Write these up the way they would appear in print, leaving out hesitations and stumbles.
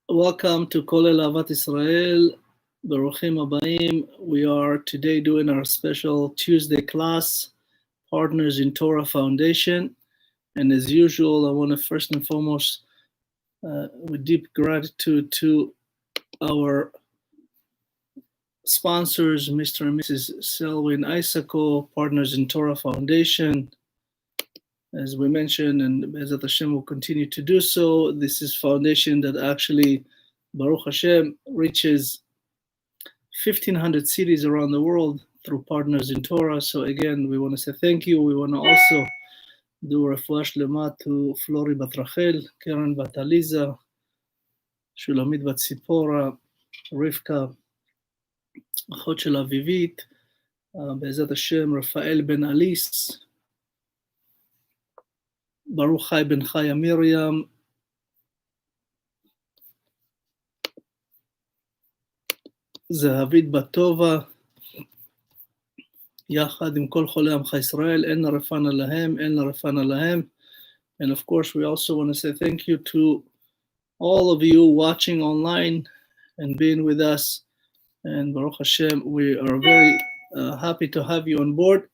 Welcome to Kolel Avat Israel, Baruchim Abayim. We are today doing our special Tuesday class, Partners in Torah Foundation. And as usual, I want to first and foremost, with deep gratitude to our sponsors, Mr. and Mrs. Selwyn Isako, Partners in Torah Foundation. As we mentioned, and Be'ezrat Hashem will continue to do so, this is foundation that actually, Baruch Hashem, reaches 1,500 cities around the world through Partners in Torah. So again, we want to say thank you. We want to also do refuah shlema to Flori bat Rachel, Karen bat Aliza, Shulamit bat Tzipora, Rivka, אחות של אביבית, בעזרת השם, רפאל בן אליס, ברוך חי בן חיה מרים, זהבית בת טובה, יחד עם כל חולי עמך ישראל, אין לרפאנה להם, אין לרפאנה להם. And of course, we also want to say thank you to all of you watching online and being with us. And Baruch Hashem, we are very happy to have you on board.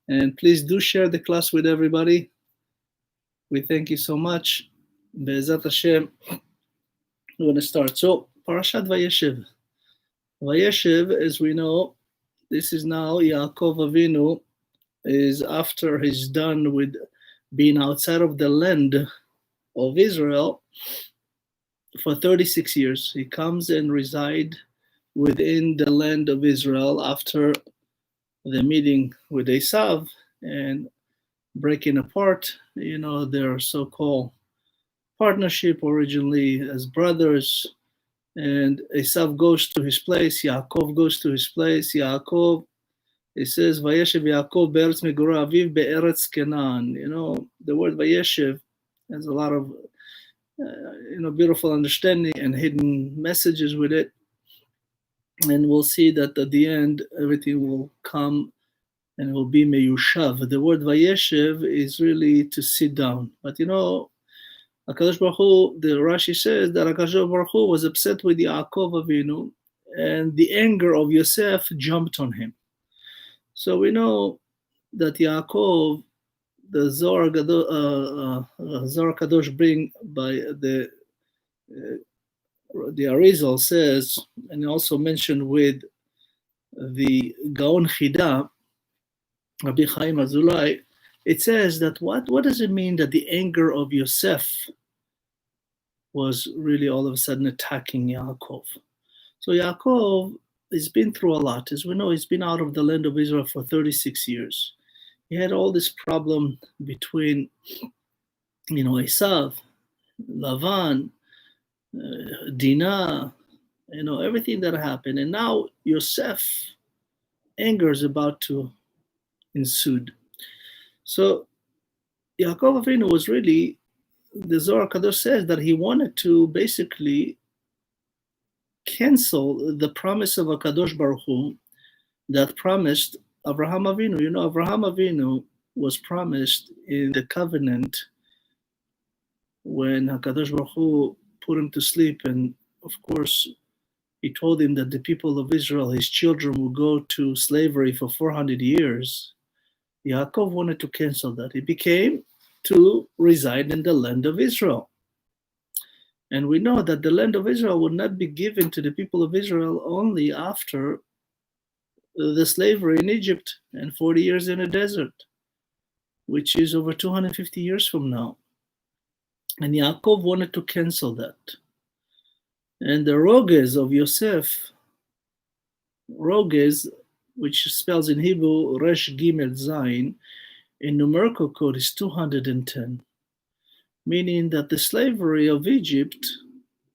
And please do share the class with everybody. We thank you so much. Be'ezrat Hashem, we're going to start. So, Parashat Vayishev. Vayishev, as we know, this is now Yaakov Avinu, is after he's done with being outside of the land of Israel for 36 years. He comes and resides within the land of Israel after the meeting with Esav and breaking apart, their so-called partnership originally as brothers. And Esav goes to his place, Yaakov goes to his place. Yaakov, it says, Vayeshev Yaakov be'eretz megorah aviv be'eretz Canaan. The word Vayeshev has a lot of, beautiful understanding and hidden messages with it. And we'll see that at the end, everything will come and it will be meyushav. The word Vayeshev is really to sit down. But HaKadosh Baruch Hu, the Rashi says that HaKadosh Baruch Hu was upset with Yaakov Avinu, and the anger of Yosef jumped on him. So we know that Yaakov, the Zohar Kadosh bring by the Arizal says, and also mentioned with the Gaon Chida, Rabbi Chaim Azulai, it says that what does it mean that the anger of Yosef was really all of a sudden attacking Yaakov? So Yaakov has been through a lot. As we know, he's been out of the land of Israel for 36 years. He had all this problem between, Esav, Lavan, Dinah, everything that happened. And now Yosef, anger is about to ensue. So Yaakov Avinu was really, the Zohar Kadosh says that he wanted to basically cancel the promise of HaKadosh Baruch Hu that promised Avraham Avinu. Avraham Avinu was promised in the covenant when HaKadosh Baruch Hu put him to sleep, and of course he told him that the people of Israel, his children, will go to slavery for 400 years. Yaakov wanted to cancel that. He became to reside in the land of Israel. And we know that the land of Israel would not be given to the people of Israel only after the slavery in Egypt and 40 years in the desert, which is over 250 years from now. And Yaakov wanted to cancel that. And the Roges of Yosef, Roges, which spells in Hebrew Resh Gimel Zayin, in numerical code is 210, meaning that the slavery of Egypt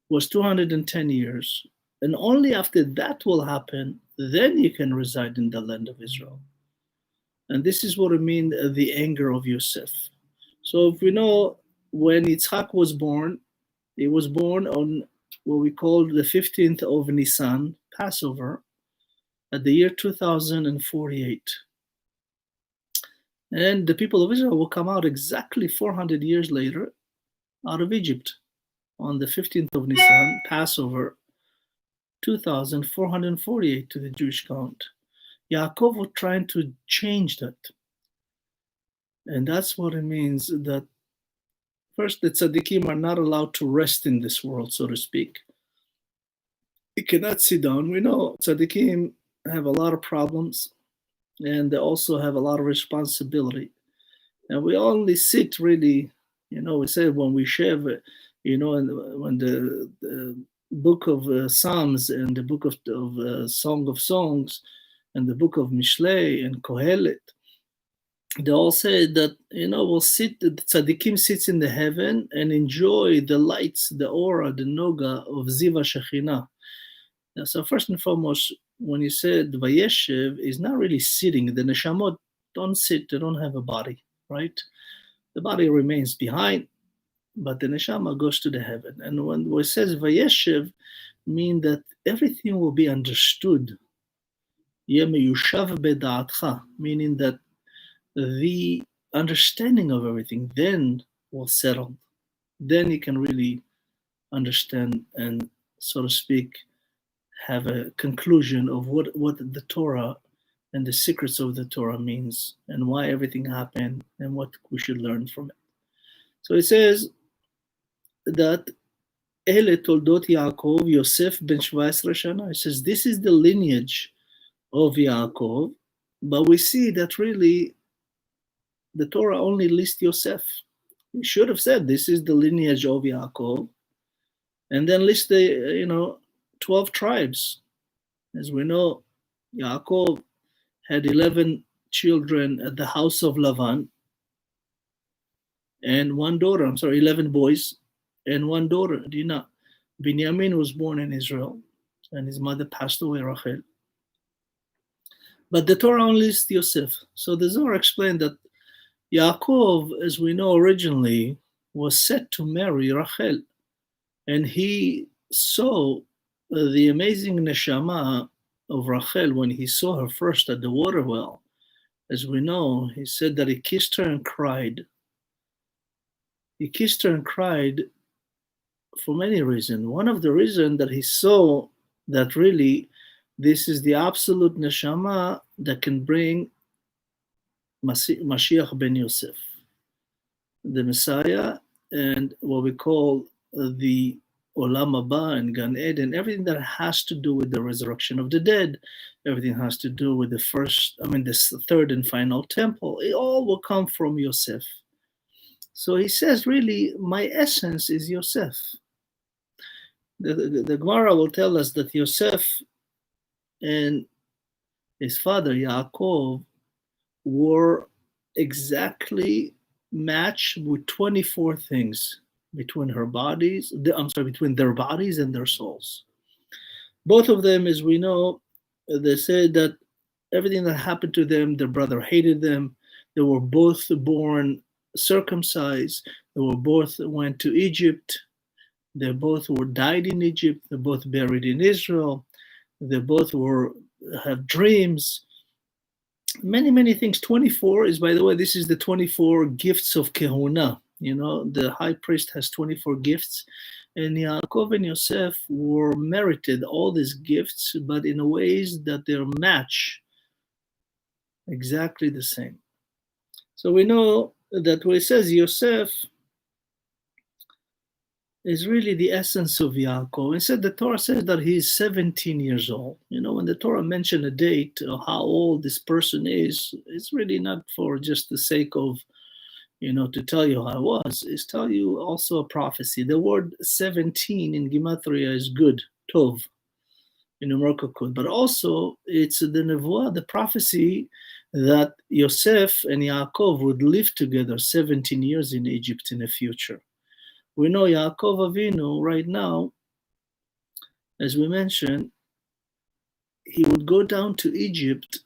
was 210 years. And only after that will happen, then you can reside in the land of Israel. And this is what it means, the anger of Yosef. So if we know when Yitzhak was born, he was born on what we call the 15th of Nisan, Passover, at the year 2048. And the people of Israel will come out exactly 400 years later out of Egypt, on the 15th of Nisan, Passover, 2,448 to the Jewish count. Yaakov was trying to change that. And that's what it means that first, the tzaddikim are not allowed to rest in this world, so to speak. You cannot sit down. We know tzaddikim have a lot of problems, and they also have a lot of responsibility. And we only sit really, we say when we YESHEV, and when the book of Psalms and the book of Song of Songs and the book of Mishlei and Kohelet, they all say that, we'll sit, the tzaddikim sits in the heaven and enjoy the lights, the aura, the noga of Ziva Shekhinah. So first and foremost, when you said Vayishev is not really sitting. The neshamot don't sit, they don't have a body, right? The body remains behind, but the neshama goes to the heaven. And when it says Vayishev, mean that everything will be understood. Yemeyushav beda'atcha, meaning that the understanding of everything then will settle. Then you can really understand and, so to speak, have a conclusion of what the Torah and the secrets of the Torah means and why everything happened and what we should learn from it. So it says that Ele toldot Yaakov Yosef ben 17 shana. It says this is the lineage of Yaakov, but we see that really the Torah only lists Yosef. It should have said this is the lineage of Yaakov, and then list the 12 tribes. As we know, Yaakov had 11 children at the house of Lavan, and one daughter. 11 boys and one daughter, Dinah. Binyamin was born in Israel, and his mother passed away, Rachel. But the Torah only lists Yosef. So the Zohar explained that Yaakov, as we know originally, was set to marry Rachel, and he saw the amazing neshama of Rachel when he saw her first at the water well. As we know, he said that he kissed her and cried. He kissed her and cried for many reasons. One of the reasons that he saw that really this is the absolute neshama that can bring Mashiach ben Yosef, the Messiah, and what we call the Olam Haba and Gan Eden, everything that has to do with the resurrection of the dead, everything has to do with this third and final temple, it all will come from Yosef. So he says, really, my essence is Yosef. The Gemara will tell us that Yosef and his father Yaakov were exactly matched with 24 things between their bodies and their souls. Both of them, as we know, they said that everything that happened to them, their brother hated them. They were both born circumcised. They were both went to Egypt. They both were died in Egypt. They both buried in Israel. They both have dreams. Many, many things. 24 is, by the way, this is the 24 gifts of Kehuna. The high priest has 24 gifts. And Yaakov and Yosef were merited all these gifts, but in ways that they match exactly the same. So we know that when it says Yosef is really the essence of Yaakov. Instead, the Torah says that he's 17 years old. When the Torah mentioned a date of how old this person is, it's really not for just the sake of, to tell you how it was. It's tell you also a prophecy. The word 17 in Gematria is good, tov, in numerical code. But also, it's the nevuah, the prophecy that Yosef and Yaakov would live together 17 years in Egypt in the future. We know Yaakov Avinu right now, as we mentioned, he would go down to Egypt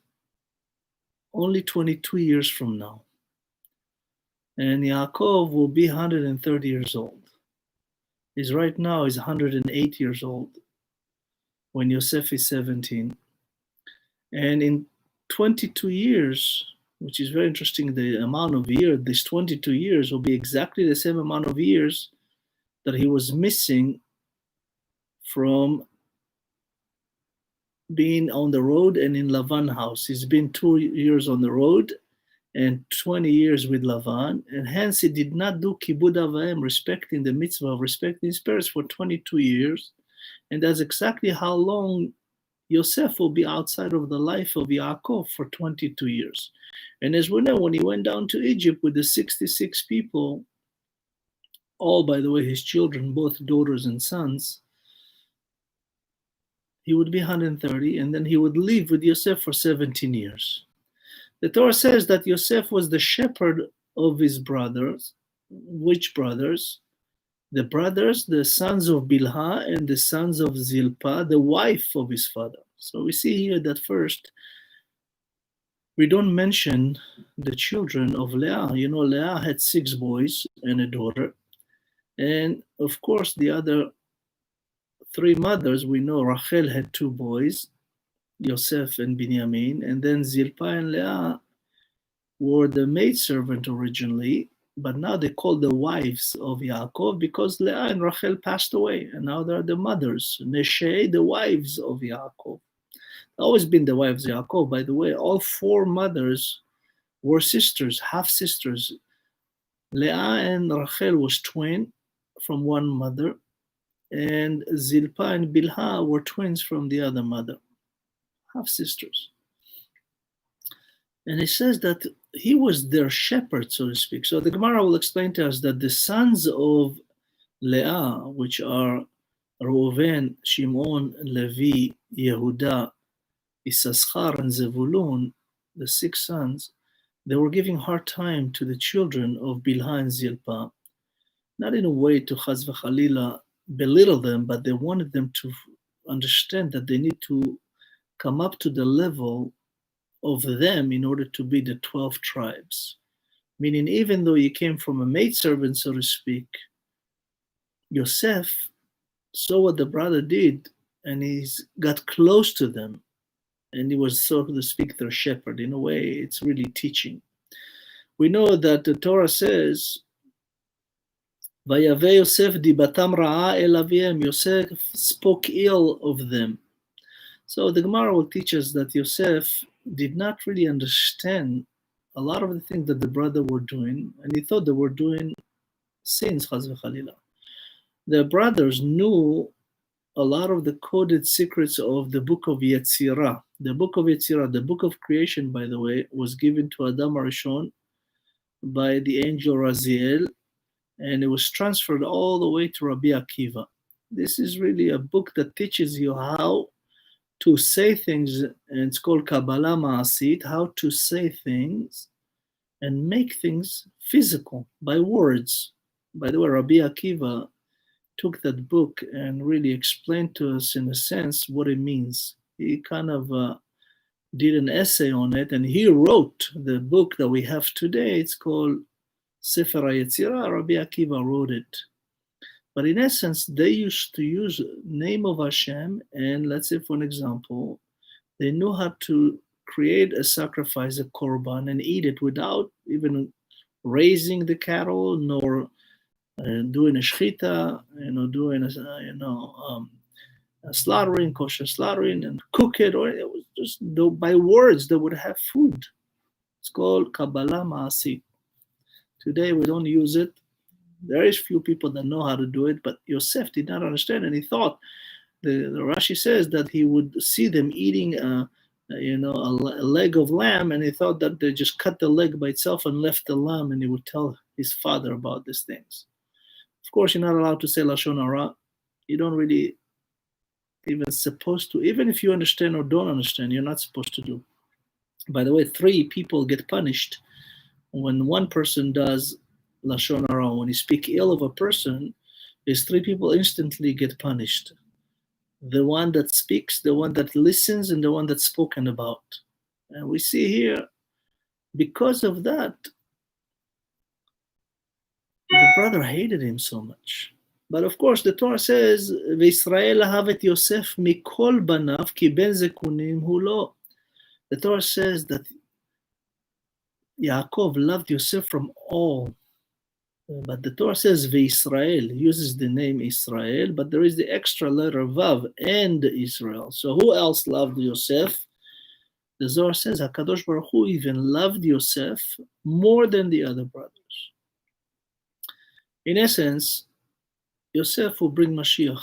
only 22 years from now. And Yaakov will be 130 years old. Right now he's 108 years old when Yosef is 17. And in 22 years, which is very interesting, the amount of years, this 22 years will be exactly the same amount of years that he was missing from being on the road and in Lavan's house. He's been 2 years on the road and 20 years with Lavan, and hence he did not do kibud avayim, respecting the mitzvah of respecting his parents, for 22 years. And that's exactly how long Yosef will be outside of the life of Yaakov, for 22 years. And as we know, when he went down to Egypt with the 66 people, all, by the way, his children, both daughters and sons, he would be 130, and then he would live with Yosef for 17 years. The Torah says that Yosef was the shepherd of his brothers. Which brothers? The sons of Bilhah and the sons of Zilpah, the wife of his father. So we see here that first, we don't mention the children of Leah. You know, Leah had 6 boys and a daughter. And of course, the other 3 mothers, we know Rachel had 2 boys, Yosef and Binyamin, and then Zilpah and Leah were the maidservant originally, but now they call the wives of Yaakov because Leah and Rachel passed away, and now they're the mothers, Neshei, the wives of Yaakov. Always been the wives of Yaakov, by the way. All 4 mothers were sisters, half-sisters. Leah and Rachel was twin from one mother, and Zilpah and Bilhah were twins from the other mother, half-sisters. And it says that he was their shepherd, so to speak. So the Gemara will explain to us that the sons of Leah, which are Reuven, Shimon, Levi, Yehudah, Issachar, and Zevulun, the 6 sons, they were giving hard time to the children of Bilhah and Zilpah, not in a way to chaz v'chalila belittle them, but they wanted them to understand that they need to come up to the level of them in order to be the 12 tribes. Meaning, even though he came from a maidservant, so to speak, Yosef saw what the brother did, and he got close to them, and he was, so to speak, their shepherd. In a way, it's really teaching. We know that the Torah says, Vayave Yosef dibatam ra'a el aviem. Yosef spoke ill of them. So the Gemara will teach us that Yosef did not really understand a lot of the things that the brother were doing, and he thought they were doing sins, chaz v'chalila. The brothers knew a lot of the coded secrets of the book of Yetzirah. The book of Yetzirah, the book of creation, by the way, was given to Adam Arishon by the angel Raziel, and it was transferred all the way to Rabbi Akiva. This is really a book that teaches you how to say things, and it's called Kabbalah Ma'asit, how to say things and make things physical by words. By the way, Rabbi Akiva took that book and really explained to us, in a sense, what it means. He kind of did an essay on it, and he wrote the book that we have today. It's called Sefer HaYetzirah. Rabbi Akiva wrote it. But in essence, they used to use name of Hashem, and let's say, for an example, they knew how to create a sacrifice, a korban, and eat it without even raising the cattle, nor doing a shchita, doing a slaughtering, kosher slaughtering, and cook it, or it was just by words they would have food. It's called Kabbalah Ma'asit. Today we don't use it. There is few people that know how to do it, but Yosef did not understand, and he thought, the Rashi says that he would see them eating a leg of lamb, and he thought that they just cut the leg by itself and left the lamb, and he would tell his father about these things. Of course, you're not allowed to say Lashon Hara. You don't really even supposed to, even if you understand or don't understand, you're not supposed to do. By the way, 3 people get punished when one person does Lashon Hara. When you speak ill of a person, these 3 people instantly get punished. The one that speaks, the one that listens, and the one that's spoken about. And we see here, because of that, the brother hated him so much. But of course, the Torah says, "V'Yisrael ahav et Yosef mikol banav ki ben zekunim hu lo." The Torah says that Yaakov loved Yosef from all But the Torah says V'Yisrael, uses the name Israel, but there is the extra letter Vav, and Israel. So who else loved Yosef? The Zohar says HaKadosh Baruch Hu even loved Yosef more than the other brothers. In essence, Yosef will bring Mashiach.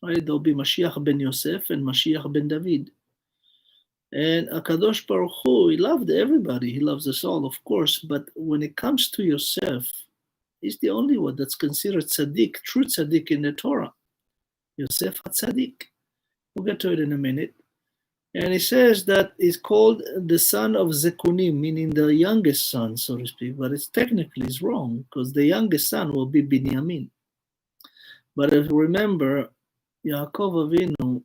Right? There'll be Mashiach ben Yosef and Mashiach ben David. And HaKadosh Baruch Hu, he loved everybody. He loves us all, of course. But when it comes to Yosef, he's the only one that's considered tzaddik, true tzaddik in the Torah. Yosef HaTzaddik. We'll get to it in a minute. And he says that he's called the son of Zekunim, meaning the youngest son, so to speak. But it's technically is wrong, because the youngest son will be Binyamin. But if you remember, Yaakov Avinu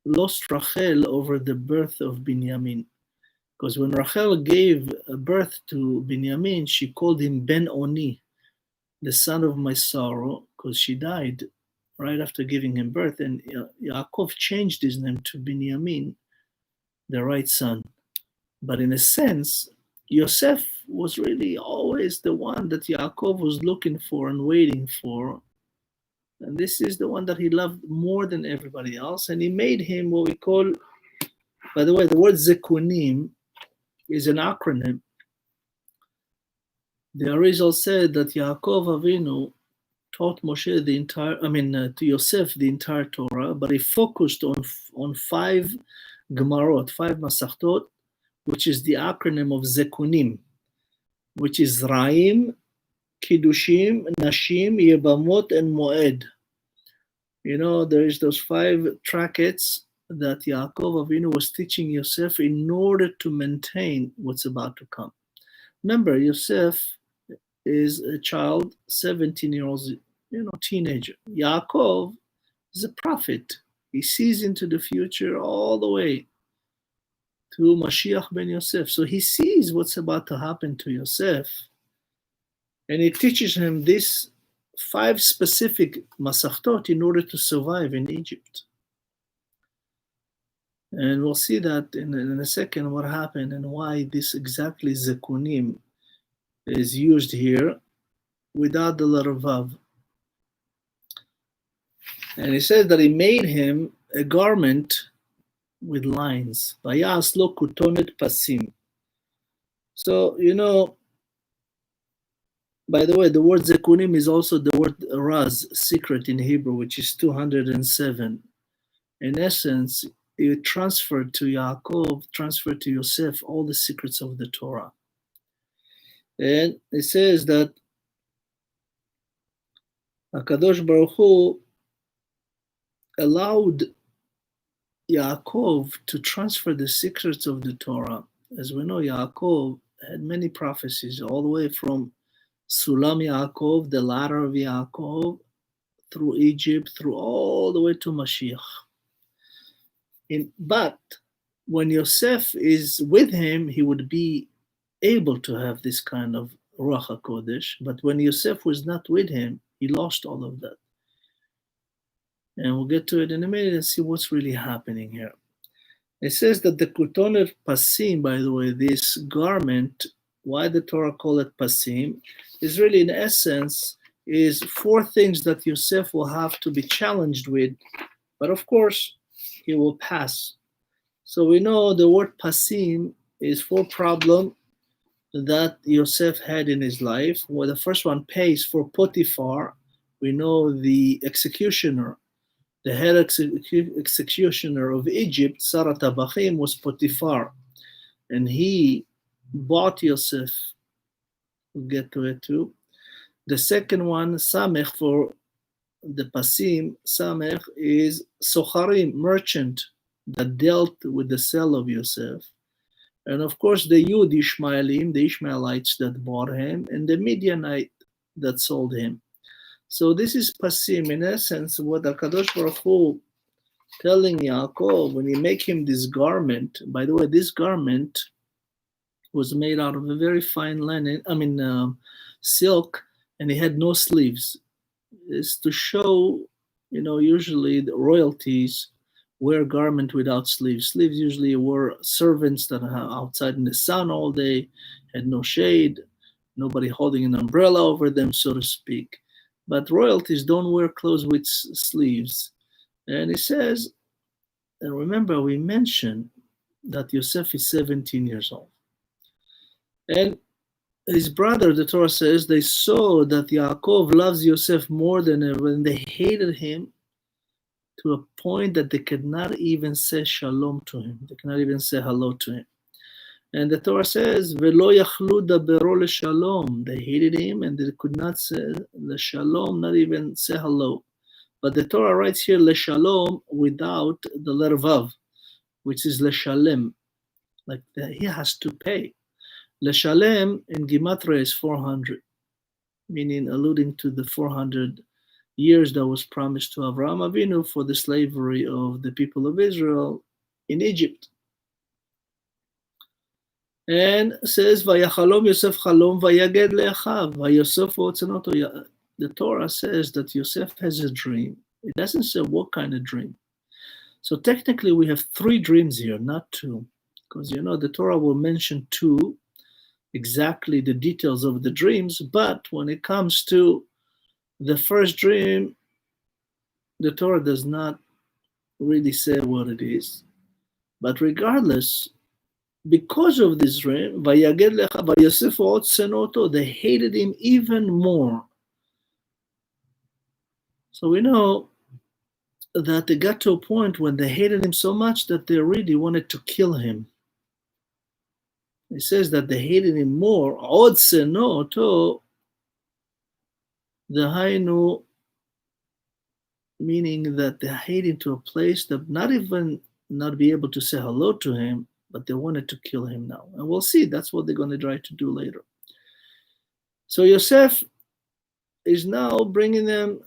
lost Rachel over the birth of Binyamin. Because when Rachel gave birth to Binyamin, she called him Ben Oni, the son of my sorrow, because she died right after giving him birth. And Yaakov changed his name to Binyamin, the right son. But in a sense, Yosef was really always the one that Yaakov was looking for and waiting for. And this is the one that he loved more than everybody else. And he made him what we call, by the way, the word Zekunim is an acronym. The Arizal said that Yaakov Avinu taught Moshe to Yosef the entire Torah, but he focused on 5 Gemarot, 5 Masachtot, which is the acronym of Zekunim, which is Raim, Kiddushim, Nashim, Yebamot, and Moed. You know, there is those 5 trackets that Yaakov Avinu was teaching Yosef in order to maintain what's about to come. Remember, Yosef is a child, 17-year-old, teenager. Yaakov is a prophet. He sees into the future all the way to Mashiach ben Yosef. So he sees what's about to happen to Yosef, and he teaches him these 5 specific masachtot in order to survive in Egypt. And we'll see that in a second what happened and why this exactly Zekunim is used here without the letter Vav. And he says that he made him a garment with lines. Vayas lo kutonet pasim. So, by the way, the word Zekunim is also the word Raz, secret in Hebrew, which is 207. In essence, it transferred to Yaakov, transferred to Yosef, all the secrets of the Torah. And it says that HaKadosh Baruch Hu allowed Yaakov to transfer the secrets of the Torah. As we know, Yaakov had many prophecies, all the way from Sulam Yaakov, the ladder of Yaakov, through Egypt, through all the way to Mashiach. But when Yosef is with him, he would be able to have this kind of Ruach HaKodesh. But when Yosef was not with him, he lost all of that. And we'll get to it in a minute and see what's really happening here. It says that the Kutonet Pasim, by the way, this garment, why the Torah call it Pasim, is really in essence is 4 things that Yosef will have to be challenged with. But of course, he will pass. So we know the word Pasim is 4 problems that Yosef had in his life. Well, the first one pays for Potiphar. We know the executioner, the head executioner of Egypt, Sarat Abachim, was Potiphar. And he bought Yosef. We'll get to it too. The second one, Samech, for the Pasim, Samech is Socharim, merchant, that dealt with the sale of Yosef. And of course, the Yud Ishmaelim, the Ishmaelites that bought him, and the Midianite that sold him. So this is Pasim, in essence, what HaKadosh Baruch Hu telling Yaakov when he make him this garment. By the way, this garment was made out of a very fine linen, silk, and it had no sleeves. It's to show, usually the royalties wear garment without sleeves. Sleeves usually were servants that are outside in the sun all day, had no shade. nobody holding an umbrella over them, so to speak. But royalties don't wear clothes with sleeves. And he says, and remember, we mentioned that Yosef is 17 years old. And his brother, the Torah says, they saw that Yaakov loves Yosef more than ever, and they hated him to a point that they could not even say shalom to him. They cannot even say hello to him. And the Torah says, "Velo yachlu dabero leshalom." They hated him, and they could not say leshalom, not even say hello. But the Torah writes here leshalom without the letter vav, which is leshalem, like he has to pay. Leshalem in Gematria is 400, meaning alluding to the 400 years that was promised to Avraham Avinu for the slavery of the people of Israel in Egypt. And says, Vayachalom Yosef chalom vayaged le'achav vayosef otzenoto. The Torah says that Yosef has a dream. It doesn't say what kind of dream. So technically we have 3 dreams here, not 2. Because the Torah will mention 2, exactly the details of the dreams, but when it comes to the first dream, the Torah does not really say what it is. But regardless, because of this dream, vayaged le'achav vayosef otzenoto, they hated him even more. So we know that they got to a point when they hated him so much that they really wanted to kill him. It says that they hated him more. Od senoto, the hainu, meaning that they hate him to a place that not even not be able to say hello to him, but they wanted to kill him now. And we'll see, that's what they're going to try to do later. So Yosef is now bringing them,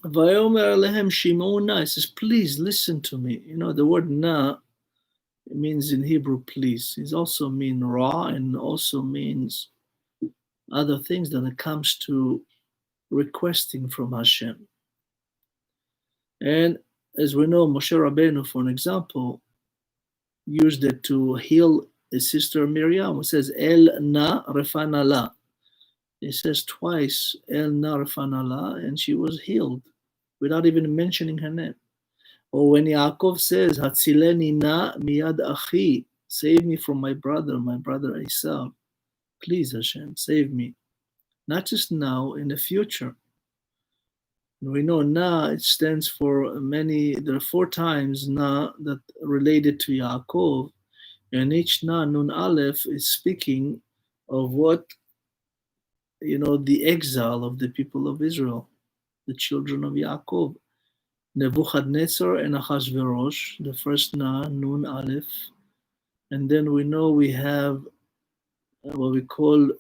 Vayomer alehem shimon na, it says, please listen to me. The word na, it means in Hebrew, please. It also means ra, and also means other things when it comes to requesting from Hashem. And as we know, Moshe Rabbeinu, for an example, used it to heal his sister Miriam. It says, El na refana la. It says twice, El na refana la, and she was healed without even mentioning her name. Or when Yaakov says, Hatzileni na miyad achi, save me from my brother Esau. Please, Hashem, save me. Not just now, in the future. We know na, it stands for there are 4 times na that related to Yaakov, and each na, nun aleph, is speaking of what, the exile of the people of Israel, the children of Yaakov. Nebuchadnezzar and Achashverosh, the first na, nun aleph. And then we know we have what we call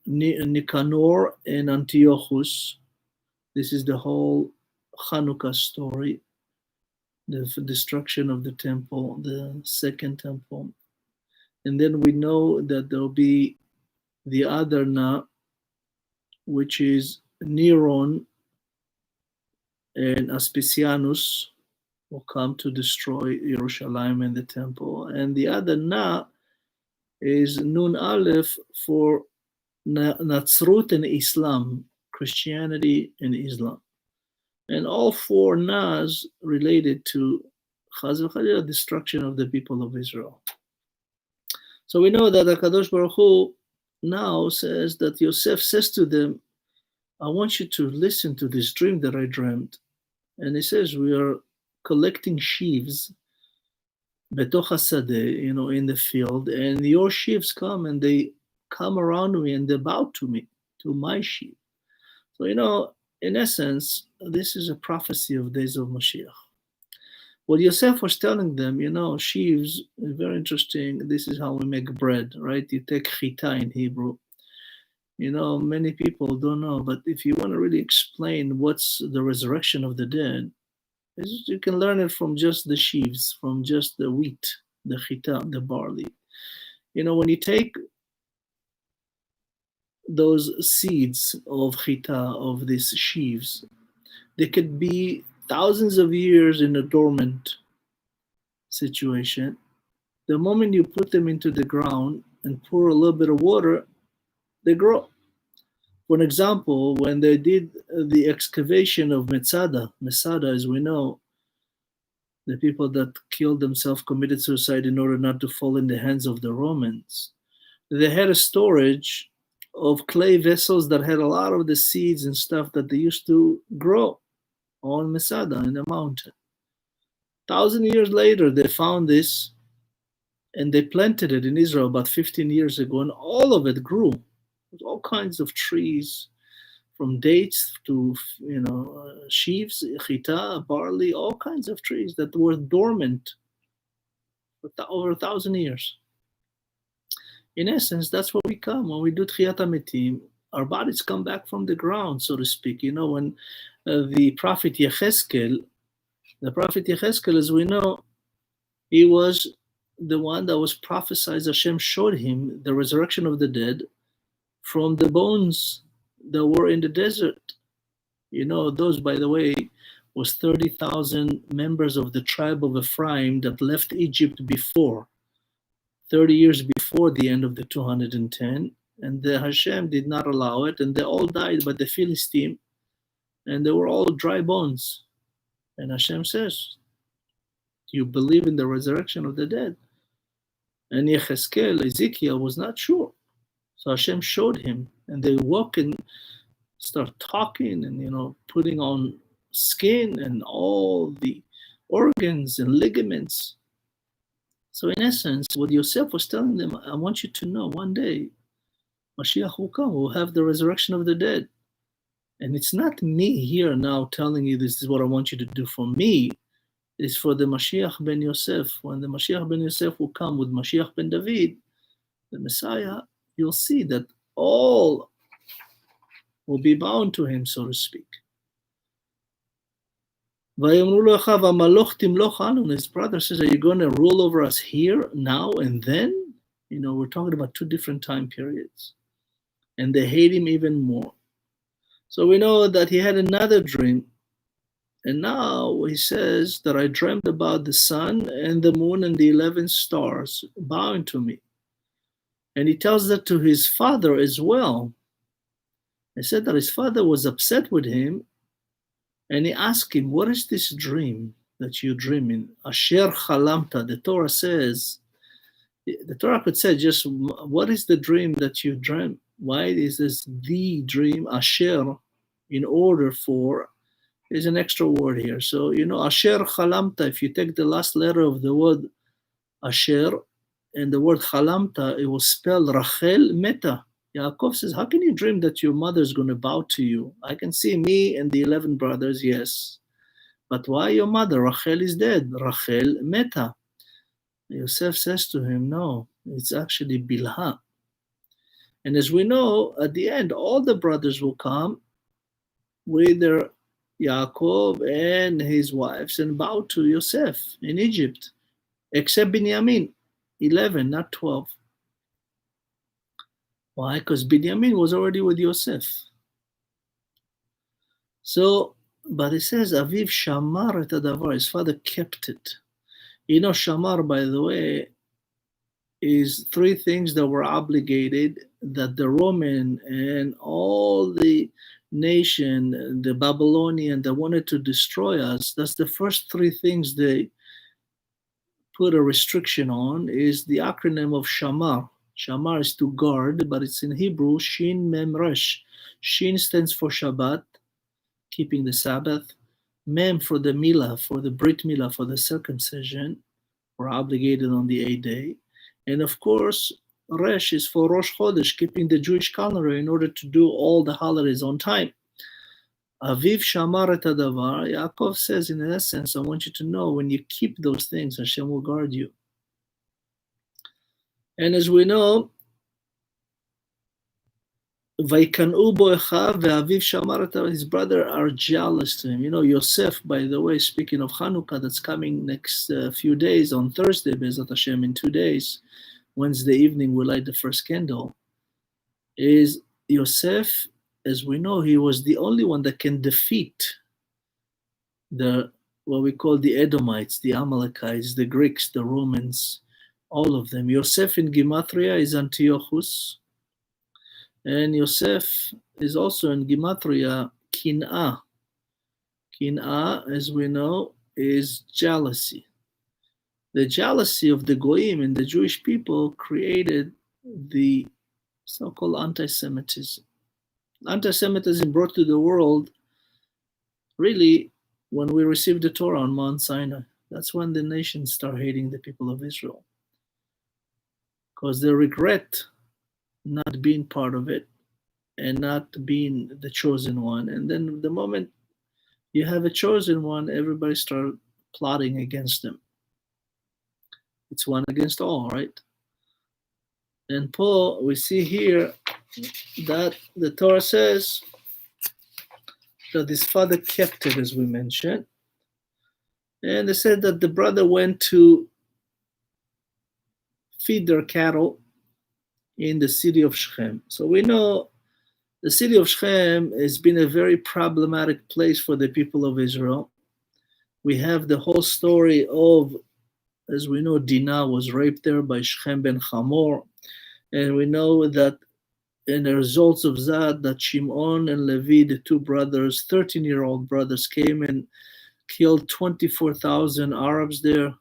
Nicanor and Antiochus. This is the whole Hanukkah story, the destruction of the temple, the second temple. And then we know that there will be the other na, which is Neron and Aspicianus, will come to destroy Yerushalayim and the temple. And the other na is Nun Aleph for Natsrut and Islam, Christianity and Islam. And all 4 nas related to Chaz destruction of the people of Israel. So we know that HaKadosh Baruch Hu now says that Yosef says to them, I want you to listen to this dream that I dreamt. And he says, we are collecting sheaves, betoch hasadeh, in the field, and your sheaves come and they come around me and they bow to me, to my sheep. So, in essence, this is a prophecy of days of Mashiach. What Yosef was telling them, sheaves, is very interesting. This is how we make bread, right? You take chita in Hebrew. Many people don't know, but if you want to really explain what's the resurrection of the dead, you can learn it from just the sheaves, from just the wheat, the chita, the barley. When you take those seeds of chita, of these sheaves, they could be thousands of years in a dormant situation. The moment you put them into the ground, and pour a little bit of water, they grow. For an example, when they did the excavation of Masada, as we know, the people that killed themselves, committed suicide in order not to fall in the hands of the Romans, they had a storage of clay vessels that had a lot of the seeds and stuff that they used to grow on Masada in the mountain. 1,000 years later, they found this and they planted it in Israel about 15 years ago, and all of it grew. There's all kinds of trees, from dates to sheaves, chita, barley, all kinds of trees that were dormant for over 1,000 years. In essence, that's what we come when we do Tchiyat HaMetim. Our bodies come back from the ground, so to speak. When the prophet Yecheskel, as we know, he was the one that was prophesied. Hashem showed him the resurrection of the dead from the bones that were in the desert. Those, by the way, was 30,000 members of the tribe of Ephraim that left Egypt before, 30 years before the end of the 210, and the Hashem did not allow it, and they all died by the Philistine, and they were all dry bones. And Hashem says, do you believe in the resurrection of the dead? And Ezekiel was not sure. So Hashem showed him, and they walk and start talking and, putting on skin and all the organs and ligaments. So in essence, what Yosef was telling them, I want you to know one day, Mashiach will come, we'll have the resurrection of the dead. And it's not me here now telling you this is what I want you to do for me. It's for the Mashiach ben Yosef. When the Mashiach ben Yosef will come with Mashiach ben David, the Messiah, you'll see that all will be bound to him, so to speak. His brother says, are you going to rule over us here, now, and then? We're talking about two different time periods. And they hate him even more. So we know that he had another dream. And now he says that I dreamt about the sun and the moon and the 11 stars bowing to me. And he tells that to his father as well. He said that his father was upset with him, and he asked him, what is this dream that you're dreaming? Asher chalamta, the Torah says, the Torah could say just, what is the dream that you dream? Why is this the dream? Asher, in order for, is an extra word here. So, Asher chalamta, if you take the last letter of the word Asher, and the word chalamta, it will spell Rachel meta. Yakovs says, how can you dream that your mother is going to bow to you? I can see me and the 11 brothers, yes. But why your mother? Rachel is dead. Rachel meta. Yosef says to him, no, it's actually Bilha. And as we know, at the end, all the brothers will come with their Yaakov and his wives and bow to Yosef in Egypt, except Binyamin, 11, not 12. Why? Because Binyamin was already with Yosef. So, but it says, Aviv shamar et hadavar, his father kept it. Shamar, by the way, is three things that were obligated that the Roman and all the nation, the Babylonian that wanted to destroy us, that's the first three things they put a restriction on, is the acronym of Shamar. Shamar is to guard, but it's in Hebrew, Shin Mem Resh. Shin stands for Shabbat, keeping the Sabbath. Mem for the Milah, for the Brit Milah, for the circumcision. We're obligated on the 8th day. And of course, Resh is for Rosh Chodesh, keeping the Jewish calendar in order to do all the holidays on time. Aviv Shamar et hadavar, Yaakov says, in essence, I want you to know, when you keep those things, Hashem will guard you. And as we know, Vaikanu bo echav ve'aviv shamar et hadavar, his brother are jealous to him. Yosef, by the way, speaking of Hanukkah, that's coming next few days, on Thursday, Be'ezrat Hashem, in 2 days, Wednesday evening, we light the first candle, is Yosef, as we know, he was the only one that can defeat what we call the Edomites, the Amalekites, the Greeks, the Romans, all of them. Yosef in Gematria is Antiochus, and Yosef is also in Gematria Kin'ah. Kin'ah, as we know, is jealousy. The jealousy of the Goyim and the Jewish people created the so-called anti-Semitism. Anti-Semitism brought to the world really when we received the Torah on Mount Sinai. That's when the nations start hating the people of Israel, because they regret not being part of it and not being the chosen one. And then the moment you have a chosen one, everybody starts plotting against them. It's one against all, right? And Paul, we see here that the Torah says that his father kept it, as we mentioned. And they said that the brother went to feed their cattle in the city of Shechem. So we know the city of Shechem has been a very problematic place for the people of Israel. We have the whole story of, as we know, Dinah was raped there by Shechem ben Hamor. And we know that in the results of that Shimon and Levi, the two brothers, 13-year-old brothers, came and killed 24,000 Arabs there.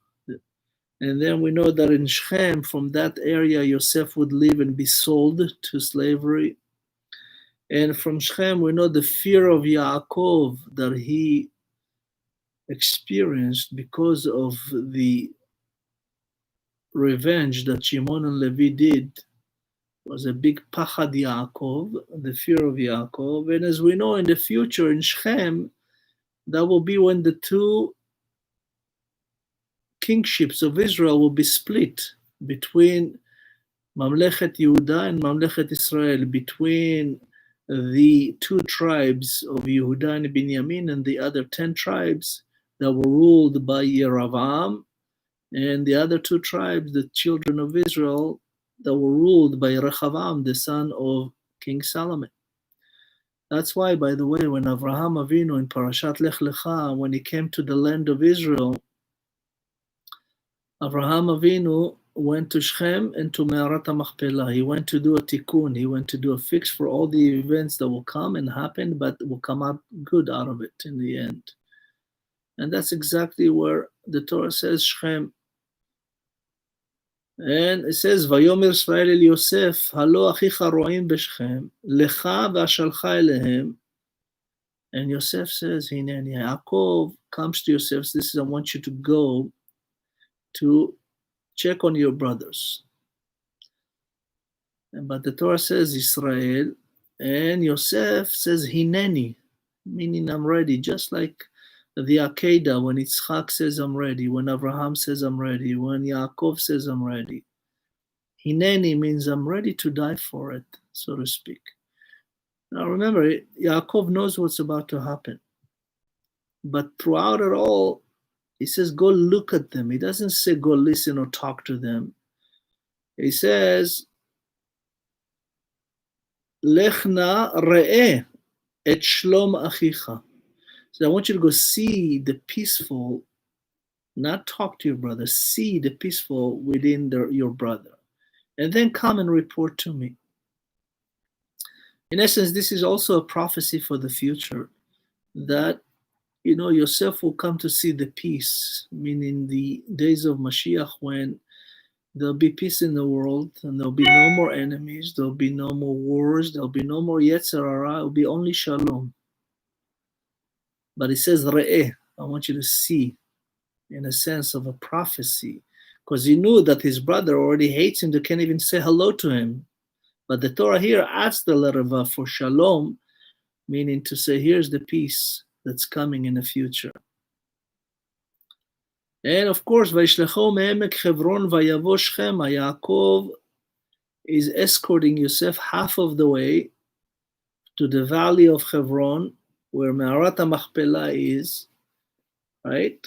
And then we know that in Shechem, from that area, Yosef would live and be sold to slavery. And from Shechem, we know the fear of Yaakov that he experienced because of the revenge that Shimon and Levi did was a big pachad Yaakov, the fear of Yaakov. And as we know, in the future in Shechem, that will be when the two kingships of Israel will be split between Mamlechet Yudah and Mamlechet Israel, between the two tribes of Yehuda and Binyamin and the other 10 tribes that were ruled by Yeravam, and the other two tribes, the children of Israel, that were ruled by Rechavam, the son of King Solomon. That's why, by the way, when Avraham Avinu in Parashat Lech Lecha, when he came to the land of Israel, Avraham Avinu went to Shechem and to Me'arat HaMachpelah. He went to do a tikkun. He went to do a fix for all the events that will come and happen, but will come out good out of it in the end. And that's exactly where the Torah says Shechem. And it says, Vayomer Israel el Yosef, halo achicha ro'im b'Shechem, lecha v'ashalcha elehem. And Yosef says, Hineni, Yaakov comes to Yosef, this is, I want you to go to check on your brothers. But the Torah says Israel, and Yosef says Hineni, meaning I'm ready, just like the Akedah, when Yitzchak says I'm ready, when Abraham says I'm ready, when Yaakov says I'm ready. Hineni means I'm ready to die for it, so to speak. Now remember, Yaakov knows what's about to happen. But throughout it all, he says, go look at them. He doesn't say go listen or talk to them. He says, Lechna re'eh et shlom achicha. So I want you to go see the peaceful, not talk to your brother, see the peaceful within your brother. And then come and report to me. In essence, this is also a prophecy for the future, that Yosef will come to see the peace, meaning the days of Mashiach, when there'll be peace in the world and there'll be no more enemies, there'll be no more wars, there'll be no more Yetzer Hara, it'll be only Shalom. But it says, Re'eh, I want you to see, in a sense of a prophecy, because he knew that his brother already hates him, they can't even say hello to him. But the Torah here adds the letter Vav for Shalom, meaning to say, here's the peace that's coming in the future. And of course, Vayishlecho me'emek Hebron vayavo Shechem. Yaakov is escorting Yosef half of the way to the valley of Hebron, where Me'arat HaMachpelah is, right?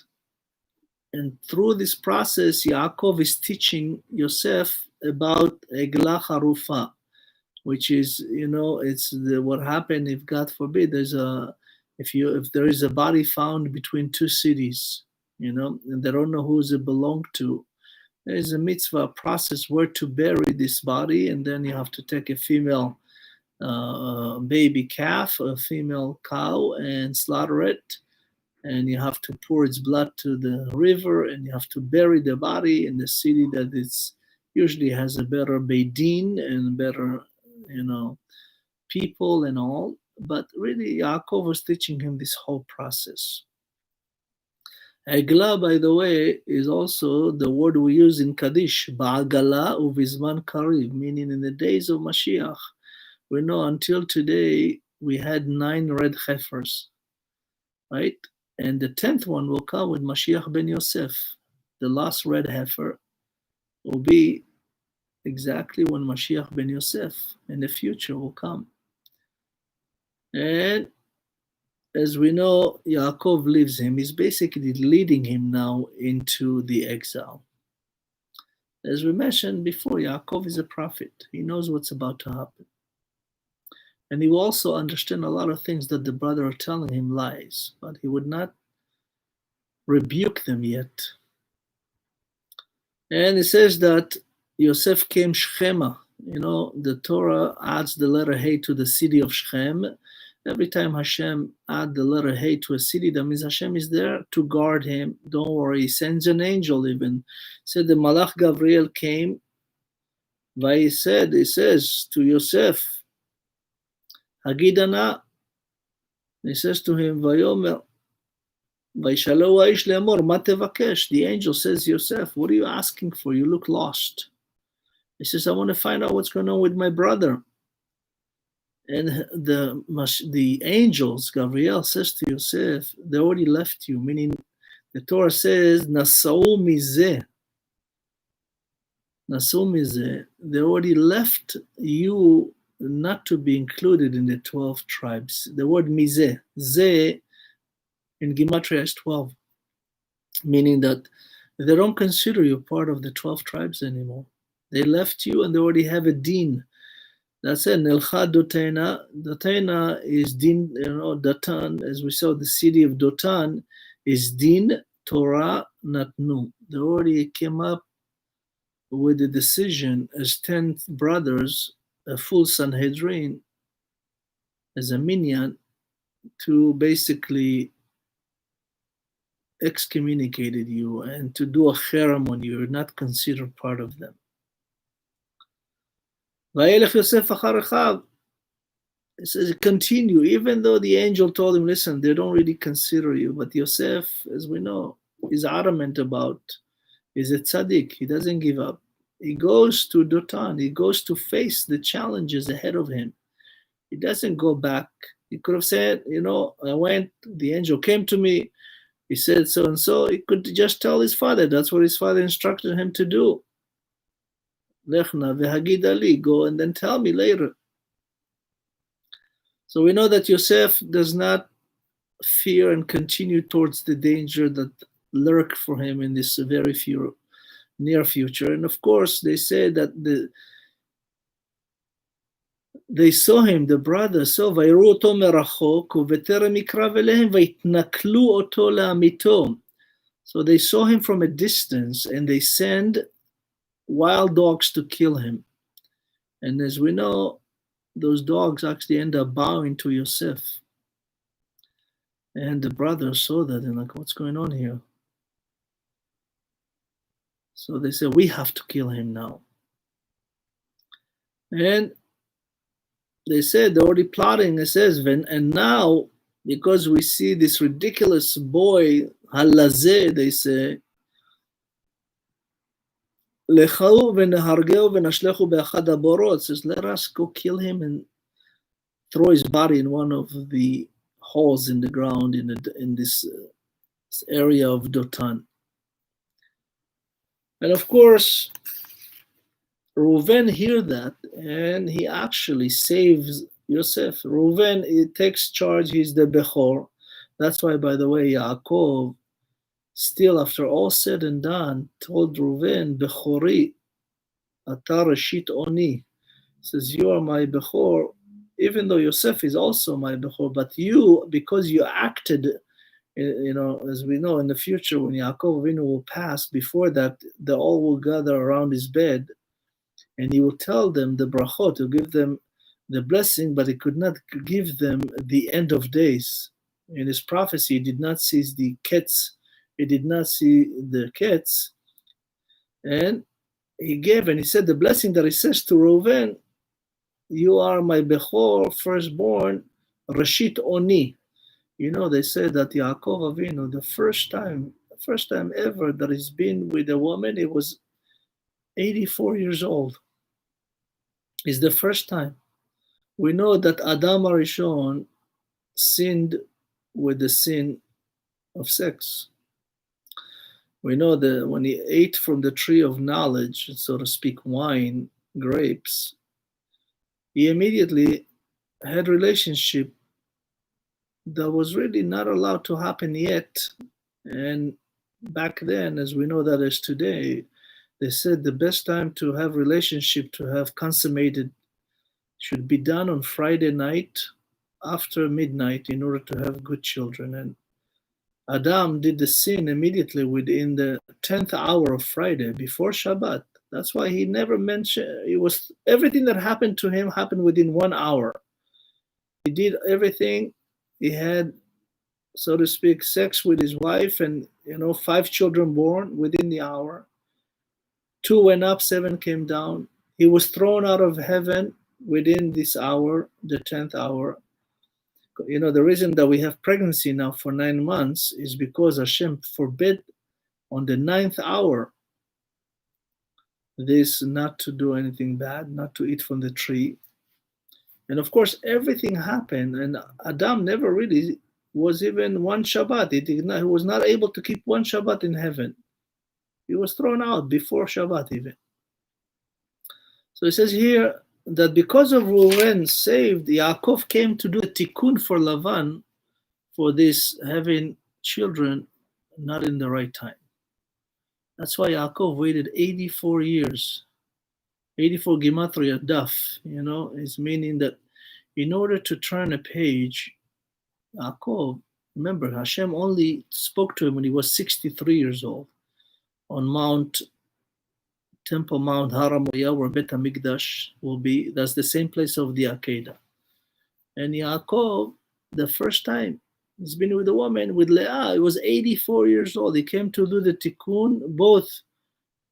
And through this process, Yaakov is teaching Yosef about Eglah Harufa, which is, it's what happened if, God forbid, if there is a body found between two cities, and they don't know who it belonged to, There is a mitzvah process where to bury this body, and then you have to take a female baby calf, a female cow, and slaughter it. And you have to pour its blood to the river, and you have to bury the body in the city that it's usually has a better beidin and better, people and all. But really, Yaakov was teaching him this whole process. Egla, by the way, is also the word we use in Kaddish, Ba'agala uvizman kariv, meaning in the days of Mashiach. We know until today we had 9 red heifers, right? And the 10th one will come with Mashiach ben Yosef. The last red heifer will be exactly when Mashiach ben Yosef in the future will come. And as we know, Yaakov leaves him. He's basically leading him now into the exile. As we mentioned before, Yaakov is a prophet. He knows what's about to happen. And he will also understand a lot of things that the brother are telling him lies, but he would not rebuke them yet. And it says that Yosef came Shechema. The Torah adds the letter Hey to the city of Shechem. Every time Hashem adds the letter Hey to a city, that means Hashem is there to guard him. Don't worry. He sends an angel even. Said the Malach Gabriel came. He says to Yosef, Hagidana, he says to him, Vayomer, Vaishalo Aish Le'amor, Ma tevakesh. The angel says, Yosef, what are you asking for? You look lost. He says, I want to find out what's going on with my brother. And the angels, Gabriel says to Yosef, they already left you, meaning the Torah says, Nasau mizeh. Nasau mizeh. They already left you not to be included in the 12 tribes. The word mizeh, zeh, in Gematria is 12, meaning that they don't consider you part of the 12 tribes anymore. They left you and they already have a din. That's it. Nelcha Dotena. Dotena is din, Datan, as we saw, the city of Dotan is din, Torah, Natnu. They already came up with a decision as 10 brothers, a full Sanhedrin, as a minyan, to basically excommunicated you and to do a cherem on you. You're not considered part of them. It says, continue, even though the angel told him, listen, they don't really consider you. But Yosef, as we know, is adamant about, is a tzaddik. He doesn't give up. He goes to Dotan. He goes to face the challenges ahead of him. He doesn't go back. He could have said, I went, the angel came to me. He said so and so. He could just tell his father. That's what his father instructed him to do. Lechna v'hagid ali, go and then tell me later. So we know that Yosef does not fear and continue towards the danger that lurk for him in this very near future. And of course, they say that they saw him, the brothers saw, ויראו אותו מרחוק, ובטרם יקרב אליהם, ויתנכלו אותו לעמיתו. So they saw him from a distance, and they send wild dogs to kill him. And as we know, those dogs actually end up bowing to Yosef. And the brothers saw that and like, what's going on here? So they said, we have to kill him now. And they said, they're already plotting. It says, and now, because we see this ridiculous boy, halazeh, they say, Lechahu v'nehargeu v'nashlechu be'achad haborot, says, let us go kill him and throw his body in one of the holes in the ground in this area of Dotan. And of course, Reuven hears that, and he actually saves Yosef. Reuven, he takes charge, he's the Bechor. That's why, by the way, Yaakov, still after all said and done, told Reuven, Bechori, Ata Reshit Oni. Says, you are my Bechor, even though Yosef is also my Bechor, but you, because you acted As we know, in the future, when Yaakov Avinu will pass, before that, they all will gather around his bed, and he will tell them the brachot, to give them the blessing, but he could not give them the end of days. In his prophecy, he did not see the ketz, he did not see the ketz, and he gave, and he said the blessing that he says to Reuven, you are my Bechor, firstborn, Rashit Oni. They say that Yaakov Avinu, the first time ever that he's been with a woman, he was 84 years old. It's the first time. We know that Adam Arishon sinned with the sin of sex. We know that when he ate from the tree of knowledge, so to speak, wine, grapes, he immediately had relationship that was really not allowed to happen yet. And back then, as we know that as today, they said the best time to have relationship, to have consummated, should be done on Friday night after midnight in order to have good children. And Adam did the sin immediately within the 10th hour of Friday, before Shabbat. That's why he never mentioned, everything that happened to him happened within 1 hour. He did everything. He had, so to speak, sex with his wife, and 5 children born within the hour. 2 went up, 7 came down. He was thrown out of heaven within this hour, the 10th hour. The reason that we have pregnancy now for 9 months is because Hashem forbid on the 9th hour this, not to do anything bad, not to eat from the tree. And of course, everything happened, and Adam never really was even one Shabbat. He was not able to keep one Shabbat in heaven. He was thrown out before Shabbat even. So it says here that because of Reuven saved, Yaakov came to do a tikkun for Lavan for this having children not in the right time. That's why Yaakov waited 84 years. 84 Gematria Daf, is meaning that in order to turn a page, Yaakov, remember, Hashem only spoke to him when he was 63 years old on Temple Mount Haramoyah, where Bet HaMikdash will be. That's the same place of the Akedah. And Yaakov, the first time he's been with a woman, with Leah, he was 84 years old. He came to do the tikkun, both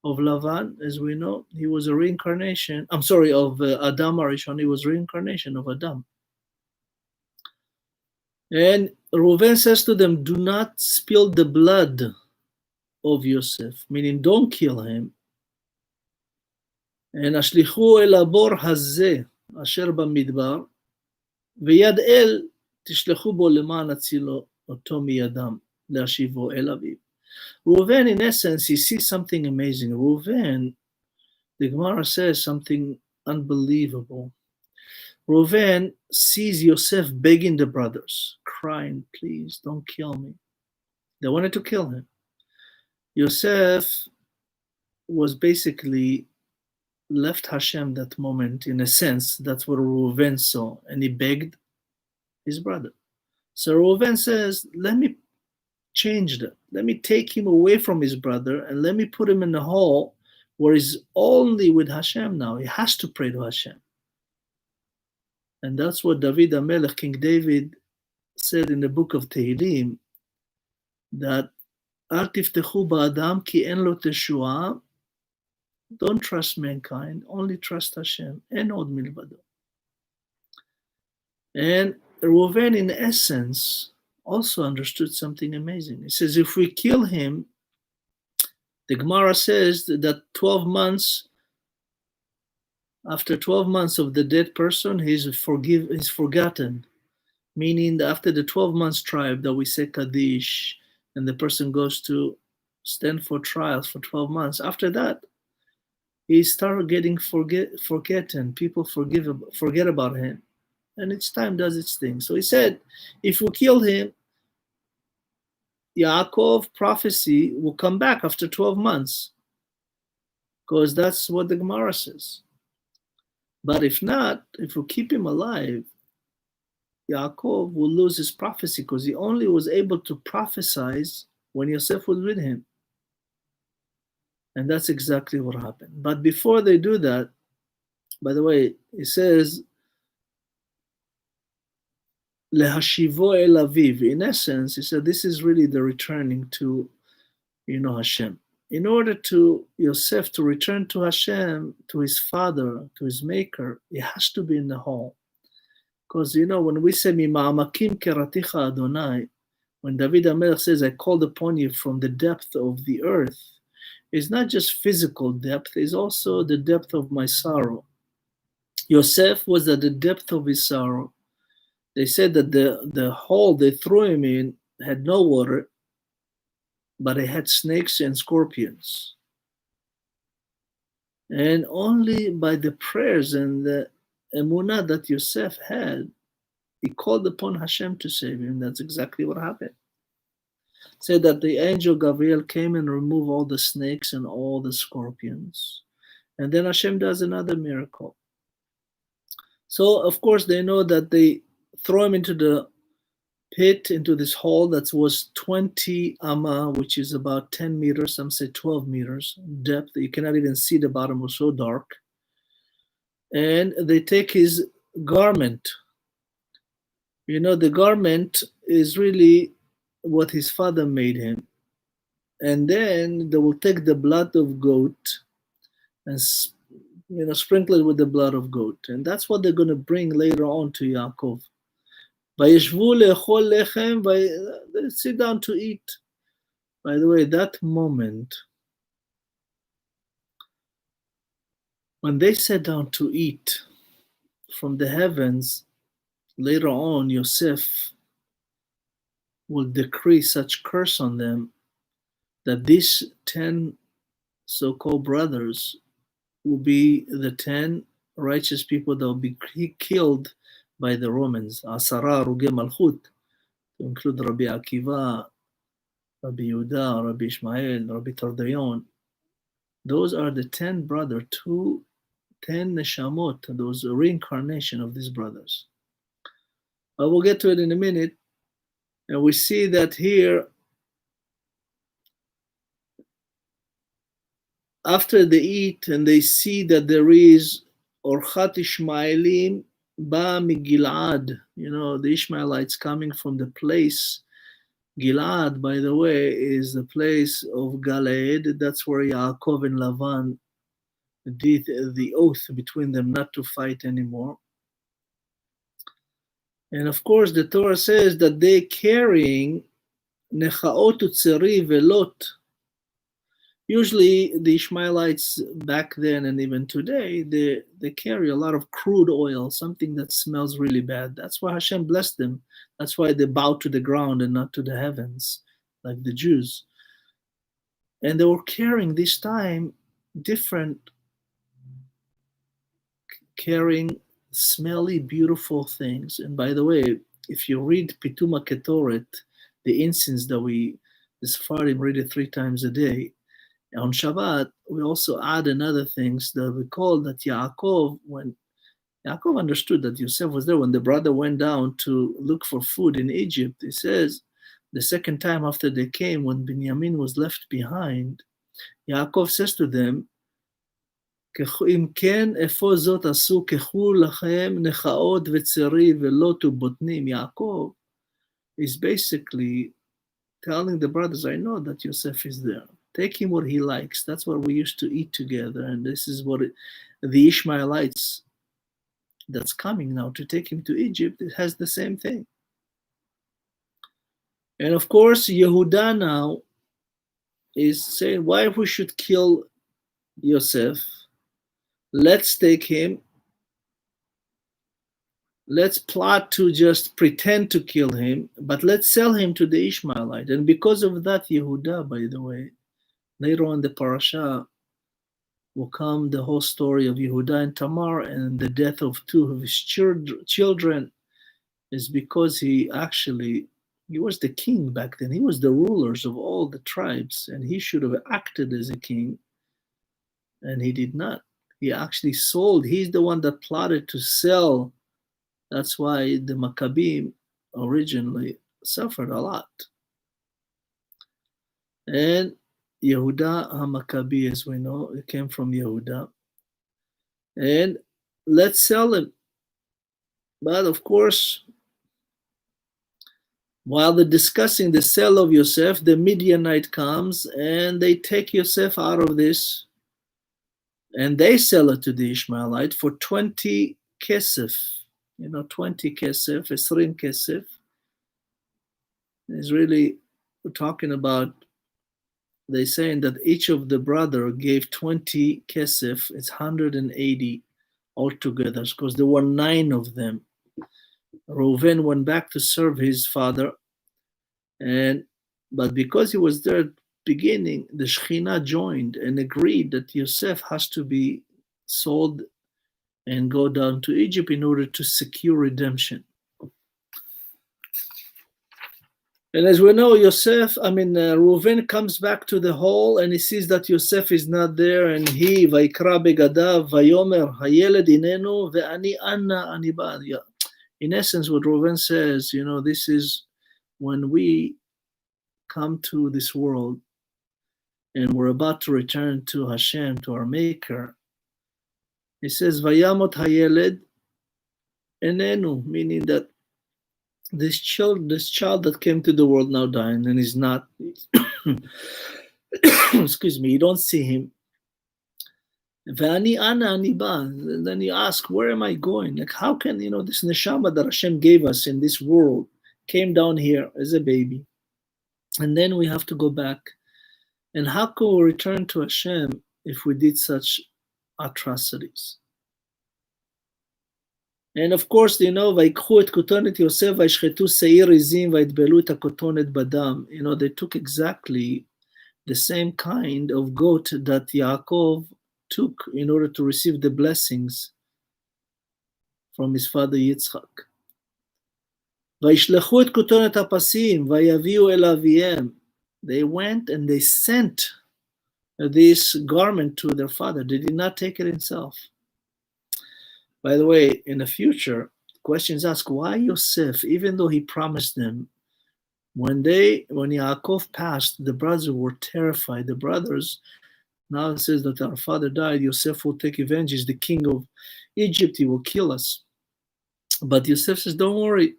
of Lavan, as we know. He was a reincarnation, of Adam Arishon. He was reincarnation of Adam. And Reuven says to them, do not spill the blood of Yosef, meaning don't kill him. And ashlichu el abor hazeh asher bamidbar, v'yad el tishlechu bo leman atzilo oto miyadam le'ashivo el aviv. Reuven, in essence, he sees something amazing. Reuven, the Gemara says something unbelievable. Reuven sees Yosef begging the brothers, crying, please don't kill me. They wanted to kill him. Yosef was basically left Hashem that moment, in a sense. That's what Reuven saw, and he begged his brother. So Reuven says, let me change that. Let me take him away from his brother and let me put him in a hole where he's only with Hashem now. He has to pray to Hashem. And that's what David HaMelech, King David, said in the book of Tehillim, that Al tiftechu ba'adam ki en lo teshua. Don't trust mankind, only trust Hashem. En od milvado. And Reuven, in essence, also understood something amazing. He says, if we kill him, the Gemara says that 12 months, after 12 months of the dead person, he's forgotten. Meaning that after the 12 months tribe that we say Kaddish, and the person goes to stand for trials for 12 months, after that, he started getting forgotten. People forget about him. And its time does its thing. So he said, if we kill him, Yaakov prophecy will come back after 12 months. Because that's what the Gemara says. But if not, if we keep him alive, Yaakov will lose his prophecy because he only was able to prophesy when Yosef was with him. And that's exactly what happened. But before they do that, by the way, it says, Lehashivo el aviv. In essence, he said, this is really the returning to, Hashem. In order to Yosef to return to Hashem, to his father, to his maker, he has to be in the hall. Because, when we say, Mima'amakim keraticha Adonai, when David HaMelech says, I called upon you from the depth of the earth, it's not just physical depth, it's also the depth of my sorrow. Yosef was at the depth of his sorrow. They said that the hole they threw him in had no water, but it had snakes and scorpions. And only by the prayers and the emunah that Yosef had, he called upon Hashem to save him. That's exactly what happened. Said that the angel Gabriel came and removed all the snakes and all the scorpions. And then Hashem does another miracle. So, of course, they know that they throw him into the pit, into this hole that was 20 amma, which is about 10 meters, some say 12 meters depth. You cannot even see the bottom, it was so dark. And they take his garment. The garment is really what his father made him. And then they will take the blood of goat and sprinkle it with the blood of goat. And that's what they're going to bring later on to Yaakov. Vayishvu le'echol lechem, they sit down to eat. By the way, that moment, when they sat down to eat from the heavens, later on, Yosef will decree such curse on them that these 10 so-called brothers will be the 10 righteous people that will be killed by the Romans. Asara Ruge Malchut, to include Rabbi Akiva, Rabbi Yudah, Rabbi Ishmael, Rabbi Tardayon. Those are the 10 brothers, 10 neshamot, those reincarnation of these brothers. But we'll get to it in a minute. And we see that here, after they eat and they see that there is Orchat Ishmaelim Ba Migilad, the Ishmaelites coming from the place. Gilad, by the way, is the place of Galeed. That's where Yaakov and Lavan did the oath between them not to fight anymore. And of course, the Torah says that they carrying Nechaot Utzeri Velot. Usually, the Ishmaelites back then and even today, they carry a lot of crude oil, something that smells really bad. That's why Hashem blessed them. That's why they bow to the ground and not to the heavens, like the Jews. And they were carrying this time carrying smelly, beautiful things. And by the way, if you read Pituma Ketoret, the incense that the Sephardim read it 3 times a day, on Shabbat, we also add another things that we call that Yaakov, when Yaakov understood that Yosef was there, when the brother went down to look for food in Egypt, he says, the second time after they came, when Binyamin was left behind, Yaakov says to them, אם כן, איפה זאת עשו ככו לכם נחאות וצרי ולוט ובוטנים. Yaakov is basically telling the brothers, I know that Yosef is there. Take him what he likes. That's what we used to eat together. And this is what the Ishmaelites that's coming now to take him to Egypt, it has the same thing. And of course, Yehudah now is saying, why we should kill Yosef? Let's take him. Let's plot to just pretend to kill him, but let's sell him to the Ishmaelite. And because of that, Yehudah, by the way, later on the parasha will come the whole story of Yehudah and Tamar, and the death of 2 of his children is because he was the king back then. He was the rulers of all the tribes, and he should have acted as a king, and he did not. He actually sold. He's the one that plotted to sell That's why the Maccabim originally suffered a lot. And Yehudah HaMaccabi, as we know, it came from Yehudah. And let's sell him. But of course, while they're discussing the sale of Yosef, the Midianite comes and they take Yosef out of this and they sell it to the Ishmaelite for 20 kesef. 20 kesef, 20 kesef. Is really, we're talking about, they're saying that each of the brother gave 20 kesef. It's 180 altogether, because there were 9 of them. Reuven went back to serve his father, but because he was there at the beginning, the Shekhinah joined and agreed that Yosef has to be sold and go down to Egypt in order to secure redemption. And as we know, Reuven comes back to the hall and he sees that Yosef is not there, and he, Vaikra begadav, Vayomer, Hayeled inenu, ve'ani anna ani ba. In essence, what Reuven says, this is when we come to this world and we're about to return to Hashem, to our Maker. He says, Vayamot Hayeled inenu, meaning that this child that came to the world now dying and is not, excuse me, you don't see him. Ve'ani ana ani ba. Then you ask, where am I going? Like, how can, this neshama that Hashem gave us in this world came down here as a baby, and then we have to go back. And how can we return to Hashem if we did such atrocities? And of course, ויקחו את כותונת יוסף וישחטו שעיר עזים ויטבלו את הכותונת בדם. They took exactly the same kind of goat that Yaakov took in order to receive the blessings from his father Yitzchak. וישלחו את כותונת הפסים ויביאו אל אביהם. They went and they sent this garment to their father. They did not take it himself. By the way, in the future, questions ask, why Yosef, even though he promised them, when Yaakov passed, the brothers were terrified. The brothers, now it says that our father died, Yosef will take revenge. He's the king of Egypt, he will kill us. But Yosef says, don't worry.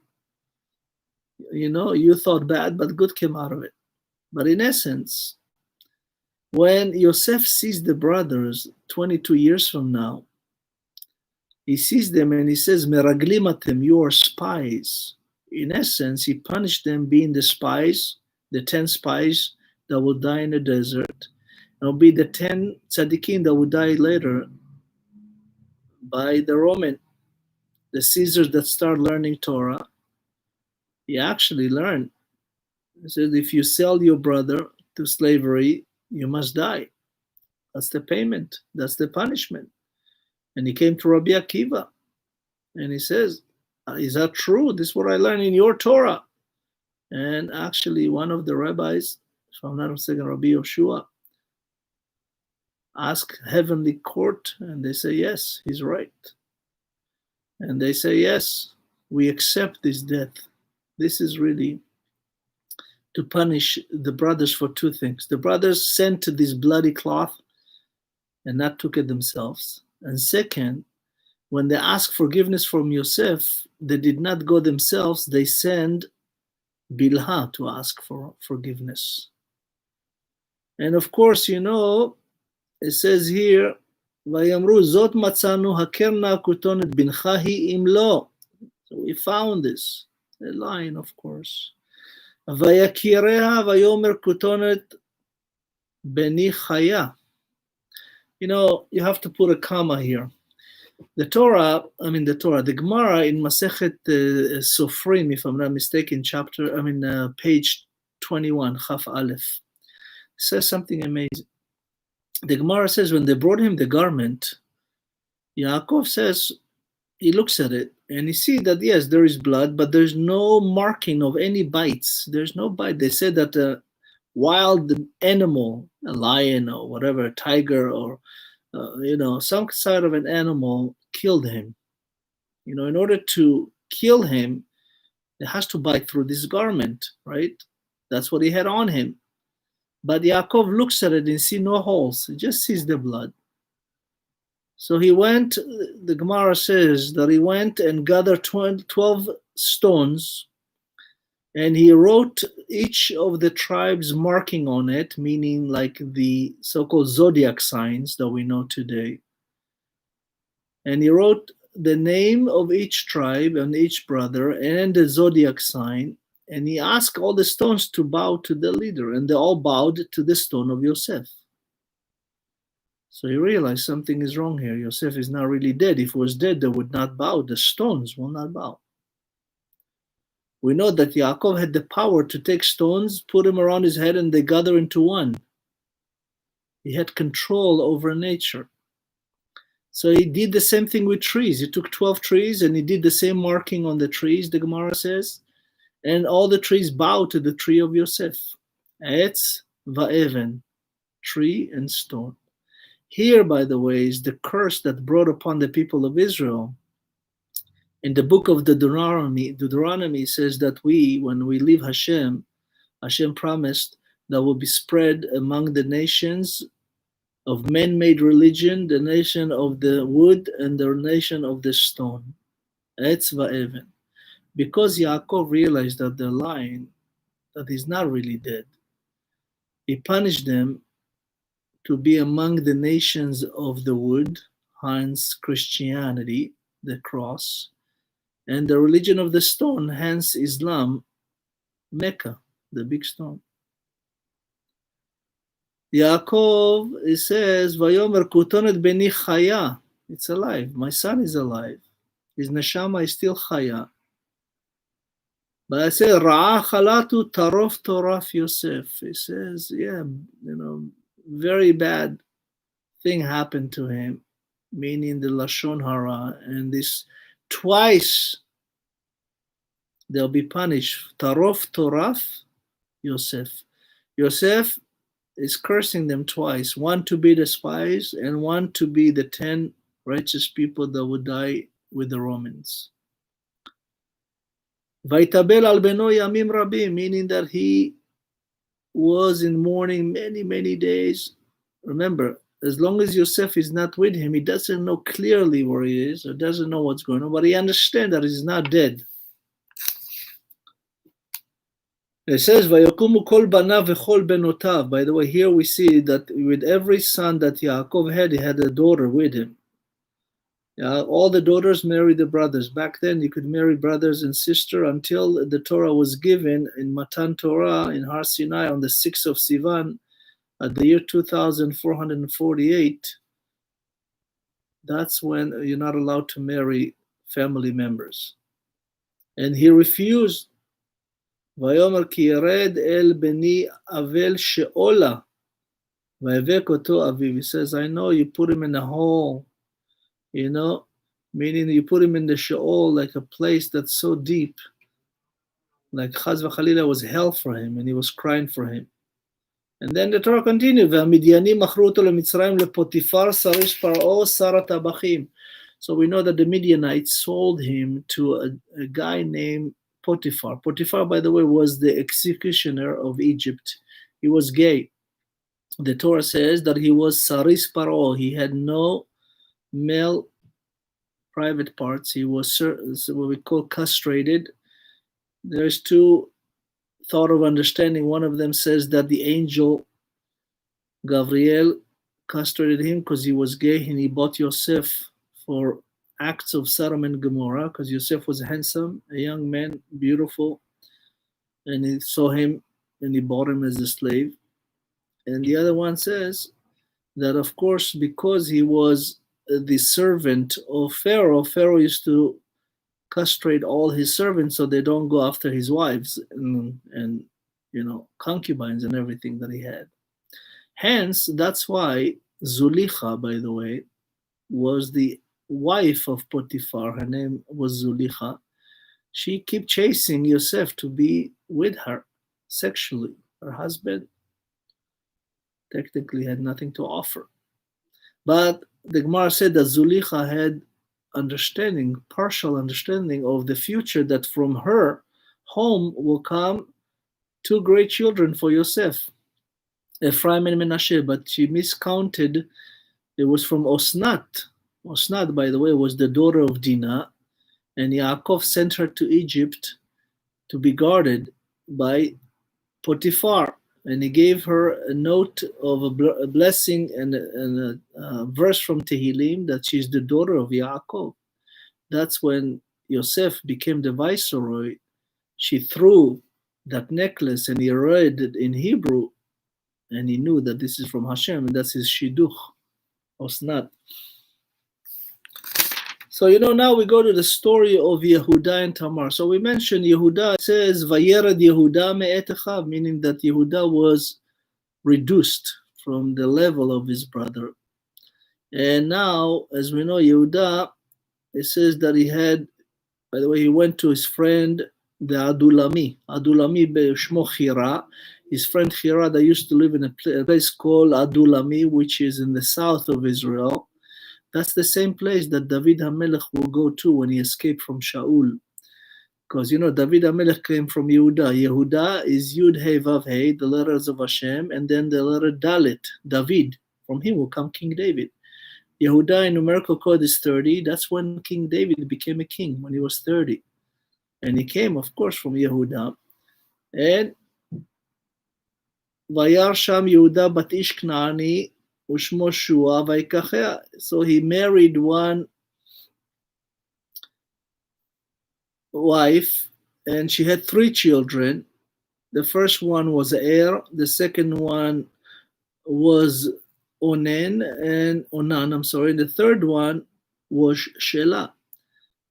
You thought bad, but good came out of it. But in essence, when Yosef sees the brothers 22 years from now, he sees them and he says, Meraglimatem, you are spies. In essence, he punished them being the spies, the 10 spies that will die in the desert. And will be the 10 tzaddikim that will die later by the Roman, the Caesars that start learning Torah. He actually learned. He said, if you sell your brother to slavery, you must die. That's the payment. That's the punishment. And he came to Rabbi Akiva and he says, is that true? This is what I learned in your Torah. And actually, one of the rabbis, if I'm not mistaken, Rabbi Yoshua, asked heavenly court, and they say, yes, he's right. And they say, yes, we accept this death. This is really to punish the brothers for 2 things. The brothers sent this bloody cloth and not took it themselves. And second, when they ask forgiveness from Yosef, they did not go themselves. They send Bilha to ask for forgiveness. And of course, it says here, ויאמרו זאת מצאנו הכר נא כותונת בנך היא אם לא. So we found this. A line, of course. ויקיריה ויאמר כותונת בני חיה. You have to put a comma here. The the Gemara in Masechet Sofrim, if I'm not mistaken, page 21, Chaf Aleph, says something amazing. The Gemara says when they brought him the garment, Yaakov says, he looks at it and he sees that yes, there is blood, but there's no marking of any bites. There's no bite. They said that a wild animal, a lion or whatever, a tiger or some sort of an animal killed him. In order to kill him, it has to bite through this garment, right? That's what he had on him. But Yaakov looks at it and sees no holes. He just sees the blood. So he went, the Gemara says that he went and gathered 12 stones, and he wrote each of the tribes marking on it, meaning like the so-called zodiac signs that we know today. And he wrote the name of each tribe and each brother and the zodiac sign, and he asked all the stones to bow to the leader, and they all bowed to the stone of Yosef. So he realized something is wrong here. Yosef is not really dead. If he was dead, they would not bow. The stones will not bow. We know that Yaakov had the power to take stones, put them around his head, and they gather into one. He had control over nature. So he did the same thing with trees. He took 12 trees and he did the same marking on the trees, the Gemara says, and all the trees bow to the tree of Yosef. Etz va'even, tree and stone. Here, by the way, is the curse that brought upon the people of Israel. In the book of Deuteronomy says that when we leave Hashem promised that will be spread among the nations of man-made religion, the nation of the wood and the nation of the stone. Etz va'even. Because Yaakov realized that they're lying, that he's not really dead, he punished them to be among the nations of the wood, hence Christianity, the cross, and the religion of the stone, hence Islam, Mecca, the big stone. Yaakov, it says, Vayomer kutonet beni chaya. It's alive. My son is alive. His neshama is still chaya. But I say, Ra'a chalatu tarof toraf Yosef. He says, very bad thing happened to him, meaning the Lashon Hara, and this twice they'll be punished. Tarof toraf Yosef. Yosef is cursing them twice, one to be the spies and one to be the 10 righteous people that would die with the Romans. Vaitabel al beno yamim rabim, meaning that he was in mourning many, many days. Remember, as long as Yosef is not with him, he doesn't know clearly where he is, or doesn't know what's going on, but he understands that he's not dead. It says, Vayokumu kol banav v'chol benotav. By the way, here we see that with every son that Yaakov had, he had a daughter with him. All the daughters married the brothers. Back then, you could marry brothers and sisters until the Torah was given in Matan Torah in Har Sinai on the 6th of Sivan at the year 2448. That's when you're not allowed to marry family members. And he refused. Vayomer ki yered el beni avel she'ola vayevek oto aviv. He says, I know you put him in a hole, meaning you put him in the Sheol, like a place that's so deep, like Chaz v'Chalila was hell for him, and he was crying for him. And then the Torah continued, והמדיינים מכרו אותו למצרים לפוטיפר שריש פרעה שר הטבחים. So we know that the Midianites sold him to a guy named Potiphar. Potiphar, by the way, was the executioner of Egypt. He was gay. The Torah says that he was saris paro. He had no male private parts. He was what we call castrated. There's two thought of understanding. One of them says that the angel Gabriel castrated him because he was gay, and he bought Yosef for acts of Sodom and Gomorrah, because Yosef was handsome, a young man, beautiful, and he saw him and he bought him as a slave. And the other one says that, of course, because he was the servant of Pharaoh, Pharaoh used to castrate all his servants so they don't go after his wives and concubines and everything that he had. Hence, that's why Zulicha, by the way, was the wife of Potiphar. Her name was Zulicha. She kept chasing Yosef to be with her sexually. Her husband technically had nothing to offer. But the Gemara said that Zulicha had understanding, partial understanding of the future, that from her home will come two great children for Yosef, Ephraim and Menashe, but she miscounted. It was from Osnat. Osnat, by the way, was the daughter of Dinah, and Yaakov sent her to Egypt to be guarded by Potiphar, and he gave her a note of a blessing and a verse from Tehillim that she's the daughter of Yaakov. That's when Yosef became the viceroy. She threw that necklace, and he read it in Hebrew, and he knew that this is from Hashem, and that's his shidduch, Osnat. So, now we go to the story of Yehudah and Tamar. So we mentioned Yehudah. It says, Vayered Yehudah me'et Echav, meaning that Yehudah was reduced from the level of his brother. And now, as we know, Yehudah, it says that he had, by the way, he went to his friend, the Adulami Shmo Chira. His friend Chira, that used to live in a place called Adulami, which is in the south of Israel. That's the same place that David HaMelech will go to when he escaped from Shaul. Because, David HaMelech came from Yehudah. Yehudah is Yud Hey Vav Hey, the letters of Hashem, and then the letter Dalet, David. From him will come King David. Yehudah in numerical code is 30. That's when King David became a king, when he was 30. And he came, of course, from Yehudah. And Vayar Sham Yehudah bat Ish Knaani, Ushmo Shua Vaikachea. So he married one wife, and she had 3 children. The first one was the second one was Onan, the third one was Shelah.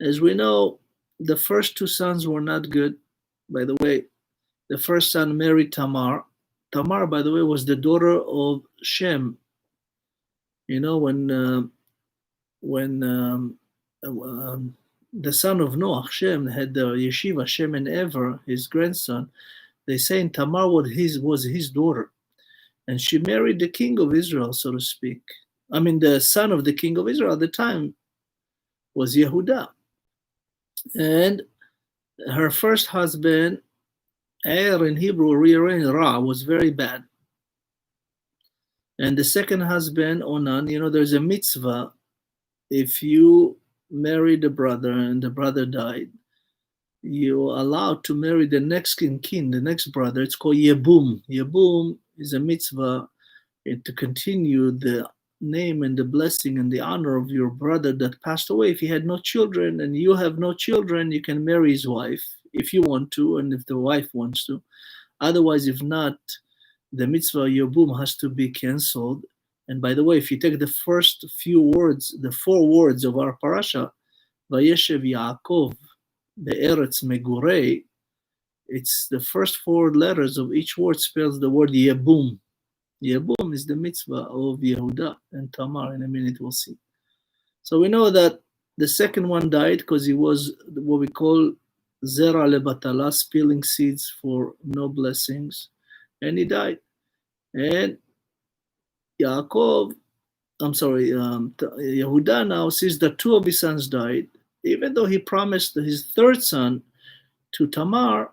As we know, the first 2 sons were not good. By the way, the first son married Tamar. Tamar, by the way, was the daughter of Shem. When the son of Noah, Shem, had the yeshiva, Shem and Ever, his grandson, they say Tamar was his daughter. And she married the king of Israel, so to speak. The son of the king of Israel at the time was Yehudah. And her first husband, in Hebrew, rearranged Ra, was very bad. And the second husband, Onan, there's a mitzvah. If you marry the brother and the brother died, you're allowed to marry the next kin, the next brother. It's called Yebum. Yebum is a mitzvah to continue the name and the blessing and the honor of your brother that passed away. If he had no children and you have no children, you can marry his wife if you want to, and if the wife wants to. Otherwise, if not, the mitzvah Yebum has to be canceled. And by the way, if you take the first few words, the 4 words of our parasha, Vayishev Yaakov be'eretz megurei, it's the first 4 letters of each word spells the word Yebum. Yebum is the mitzvah of Yehudah and Tamar. In a minute we'll see. So we know that the second one died because he was what we call zera lebatala, spilling seeds for no blessings, and he died. And Yehudah now sees that 2 of his sons died, even though he promised his third son to Tamar.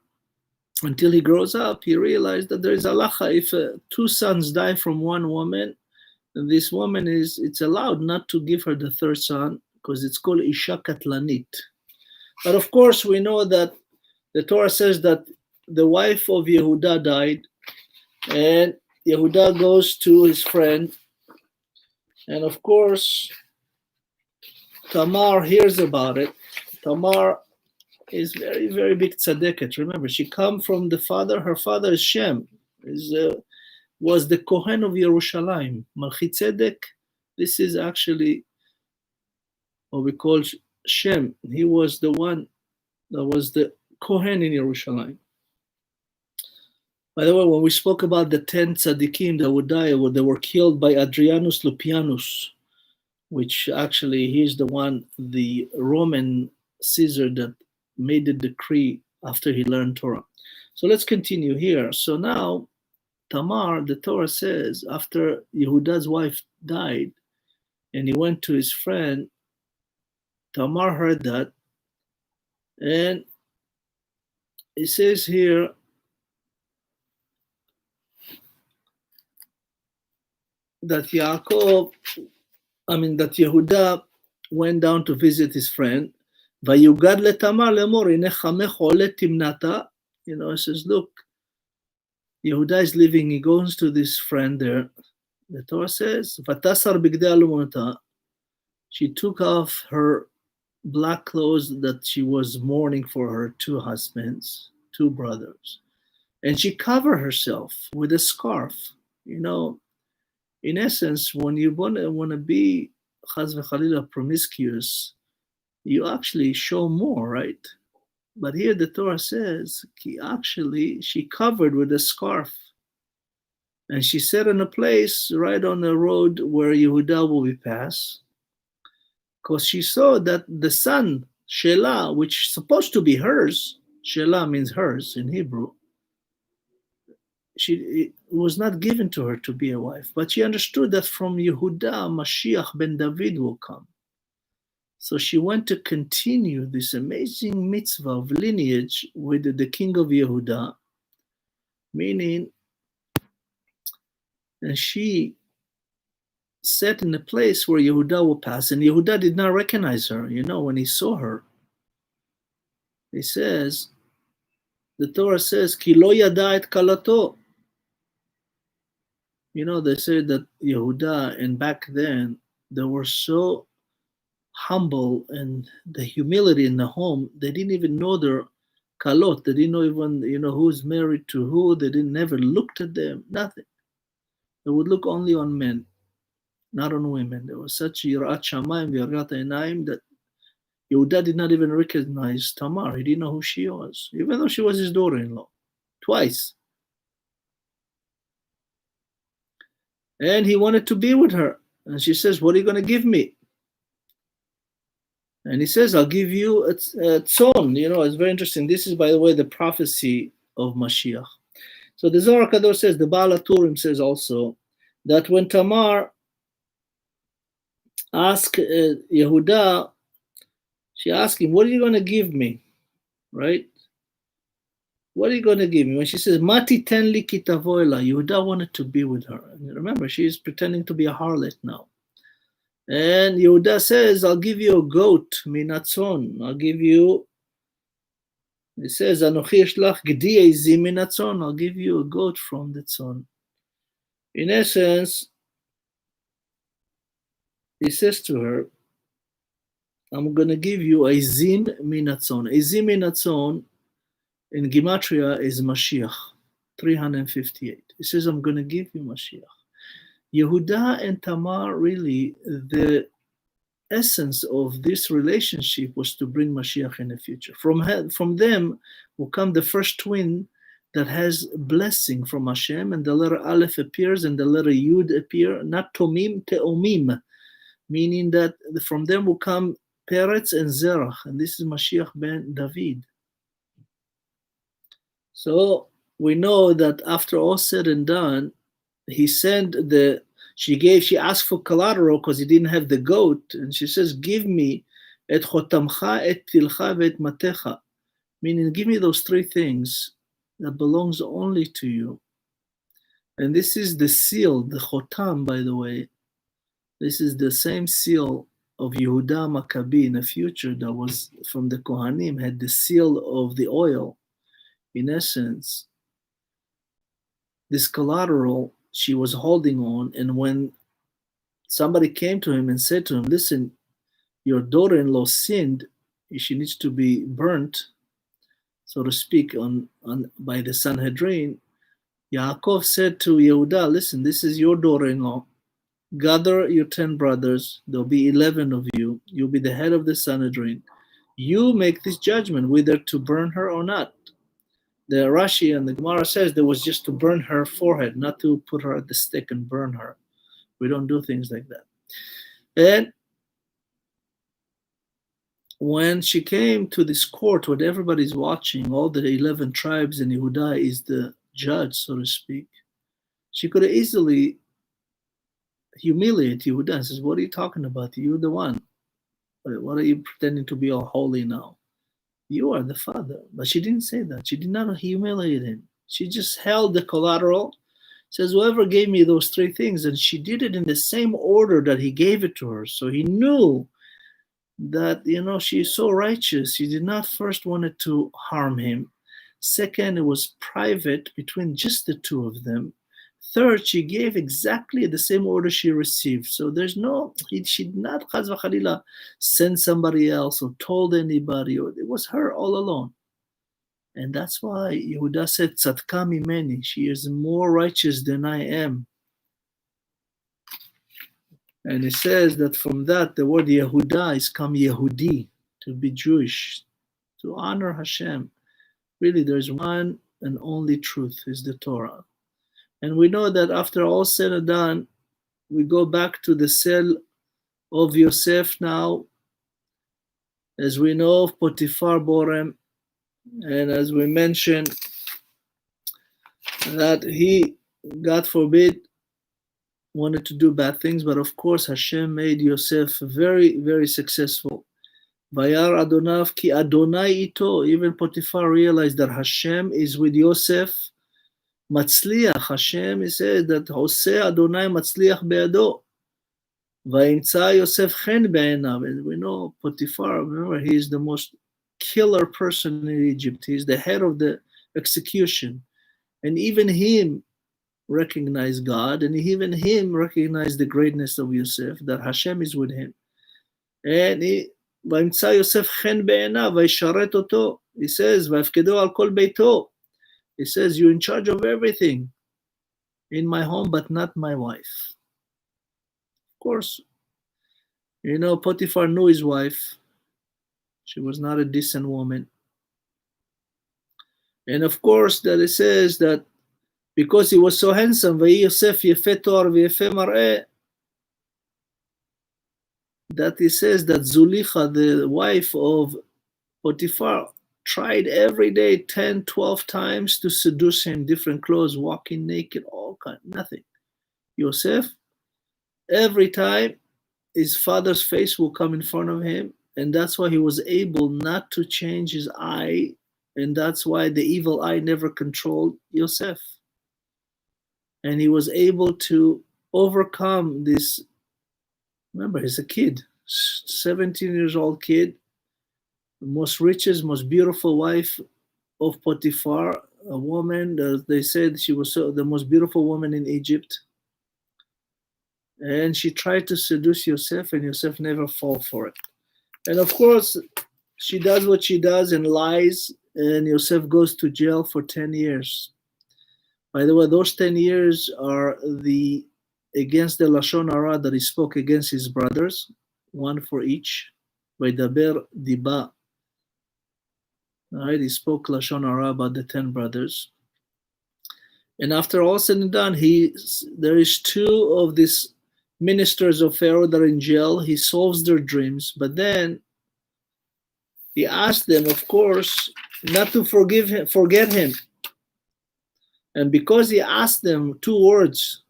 Until he grows up, he realized that there is halacha. If 2 sons die from one woman, then this woman it's allowed not to give her the third son because it's called isha katlanit. But of course, we know that the Torah says that the wife of Yehudah died, and Yehudah goes to his friend, and of course, Tamar hears about it. Tamar is very, very big tzaddiket. Remember, she come from the father. Her father is Shem, was the Kohen of Yerushalayim. Melchizedek, this is actually what we call Shem. He was the one that was the Kohen in Yerushalayim. By the way, when we spoke about the 10 tzaddikim that would die, they were killed by Adrianus Lupianus, which actually he's the one, the Roman Caesar that made the decree after he learned Torah. So let's continue here. So now, Tamar, the Torah says, after Yehudah's wife died, and he went to his friend, Tamar heard that, and it says here that that Yehuda went down to visit his friend. ויוגד לתמר לאמור, הנה חמך עולה תמנתה. It says, look, Yehuda is leaving, he goes to this friend there. The Torah says, ותסר בגדי אלמונתה. She took off her black clothes that she was mourning for her two husbands, two brothers. And she covered herself with a scarf. In essence, when you want to be chas v'chalila promiscuous, you actually show more, right? But here the Torah says, actually, she covered with a scarf. And she sat in a place right on the road where Yehuda will be passed, because she saw that the son, Shelah, which is supposed to be hers, Shelah means hers in Hebrew, it was not given to her to be a wife. But she understood that from Yehuda, Mashiach ben David will come. So she went to continue this amazing mitzvah of lineage with the king of Yehuda, meaning, and she sat in a place where Yehuda will pass, and Yehuda did not recognize her. When he saw her, he says, the Torah says, Ki lo yada et kalato. They say that Yehuda, and back then, they were so humble, and the humility in the home, they didn't even know their kalot. They didn't know even, who's married to who. They never looked at them, nothing. They would look only on men, not on women. There was such yirat shamayim v'yirat einayim that Yehuda did not even recognize Tamar. He didn't know who she was, even though she was his daughter-in-law, twice. And he wanted to be with her. And she says, what are you going to give me? And he says, I'll give you a tzon. It's very interesting. This is, by the way, the prophecy of Mashiach. So the Zohar Kadosh says, the Baal HaTurim says also, that when Tamar asked Yehuda, she asked him, what are you going to give me? Right? What are you going to give me? When she says, Mati ten li ki tavo elai, Yehuda wanted to be with her. And remember, she's pretending to be a harlot now. And Yehuda says, I'll give you a goat, minatzon. I'll give you, it says, Anochi eshlach gdi ezim minatzon. I'll give you a goat from the tzon. In essence, he says to her, I'm going to give you a zim minatzon. A zim minatzon in Gematria is Mashiach, 358. He says, I'm going to give you Mashiach. Yehuda and Tamar, really, the essence of this relationship was to bring Mashiach in the future. From them will come the first twin that has blessing from Hashem, and the letter Aleph appears and the letter Yud appear, not Tomim, Teomim, meaning that from them will come Peretz and Zerach, and this is Mashiach ben David. So we know that after all said and done, he sent she asked for collateral because he didn't have the goat, and she says, give me et chotamcha, et tilcha, ve'et matecha, meaning give me those three things that belongs only to you. And this is the seal, the chotam, by the way. This is the same seal of Yehuda Maccabi in the future that was from the Kohanim, had the seal of the oil. In essence, this collateral she was holding on, and when somebody came to him and said to him, listen, your daughter-in-law sinned, she needs to be burnt, so to speak, by the Sanhedrin, Yaakov said to Yehuda, listen, this is your daughter-in-law. Gather your 10 brothers, there'll be 11 of you, you'll be the head of the Sanhedrin. You make this judgment whether to burn her or not. The Rashi and the Gemara says there was just to burn her forehead, not to put her at the stake and burn her. We don't do things like that. And when she came to this court where everybody's watching, all the 11 tribes, and Yehuda is the judge, so to speak, she could have easily humiliate Yehuda and says, what are you talking about? You're the one. What are you pretending to be all holy now? You are the father. But she didn't say that. She did not humiliate him. She just held the collateral. Says, whoever gave me those three things, and she did it in the same order that he gave it to her. So he knew that, she's so righteous. She did not first wanted to harm him. Second, it was private between just the two of them. Third, she gave exactly the same order she received. So she did not chas v'chalila send somebody else or told anybody. It was her all alone. And that's why Yehuda said, Tzadka mimeni, she is more righteous than I am. And it says that from that, the word Yehuda is come Yehudi, to be Jewish, to honor Hashem. Really, there's one and only truth, is the Torah. And we know that after all said and done, we go back to the cell of Yosef now. As we know of Potiphar Borem, and as we mentioned, that he, God forbid, wanted to do bad things, but of course Hashem made Yosef very, very successful. Vayar Adonav ki Adonai ito. Even Potiphar realized that Hashem is with Yosef. Matzliach, Hashem, he said that Hoseh Adonai Matzliach be'ado. Vayimtza Yosef chen be'enav. And we know Potiphar, remember, he is the most killer person in Egypt. He is the head of the execution. And even him recognized God, and even him recognized the greatness of Yosef, that Hashem is with him. And vayimtza Yosef chen be'enav, vayisharet oto. He says, vayafkedo al kol beito. He says, you're in charge of everything in my home, but not my wife. Of course, Potiphar knew his wife. She was not a decent woman. And of course, that it says that because he was so handsome, Yosef yefeh toar v'yefeh mar'eh, that he says that Zulicha, the wife of Potiphar, tried every day 10, 12 times to seduce him, different clothes, walking naked, all kind, nothing. Yosef, every time his father's face will come in front of him, and that's why he was able not to change his eye, and that's why the evil eye never controlled Yosef. And he was able to overcome this. Remember, he's a kid, 17 years old kid, the most richest, most beautiful wife of Potiphar, a woman, they said she was the most beautiful woman in Egypt. And she tried to seduce Yosef, and Yosef never fall for it. And of course, she does what she does and lies, and Yosef goes to jail for 10 years. By the way, those 10 years are against the Lashon Hara that he spoke against his brothers, one for each. Vaydaber diba. Right, he spoke Lashon Hara about the 10 brothers. And after all said and done, there is two of these ministers of Pharaoh that are in jail. He solves their dreams, but then he asked them, of course, not to forget him. And because he asked them 2 words,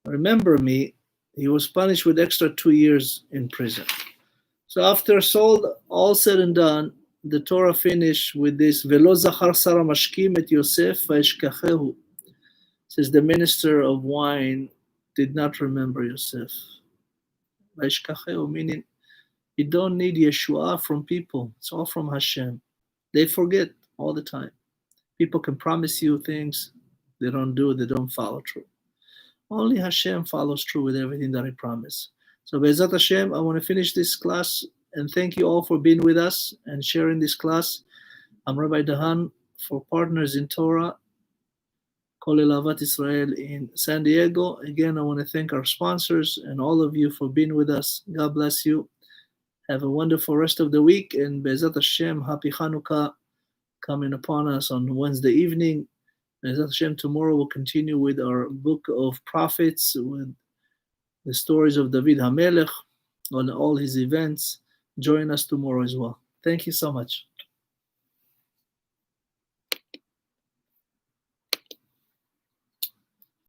remember me, he was punished with extra 2 years in prison. So after all said and done, the Torah finished with this, Velo zachar sara mashkim et Yosef vayishkachehu. Says the minister of wine did not remember Yosef. Vayishkachehu, meaning you don't need Yeshua from people. It's all from Hashem. They forget all the time. People can promise you things, they don't do it, they don't follow through. Only Hashem follows through with everything that He promised. So Be'ezat Hashem, I want to finish this class and thank you all for being with us and sharing this class. I'm Rabbi Dahan for Partners in Torah, Kolel Ahavat Israel in San Diego. Again, I want to thank our sponsors and all of you for being with us. God bless you. Have a wonderful rest of the week, and Be'ezat Hashem, Happy Chanukah coming upon us on Wednesday evening. Be'ezat Hashem, tomorrow we'll continue with our book of prophets, with the stories of David HaMelech on all his events. Join us tomorrow as well. Thank you so much.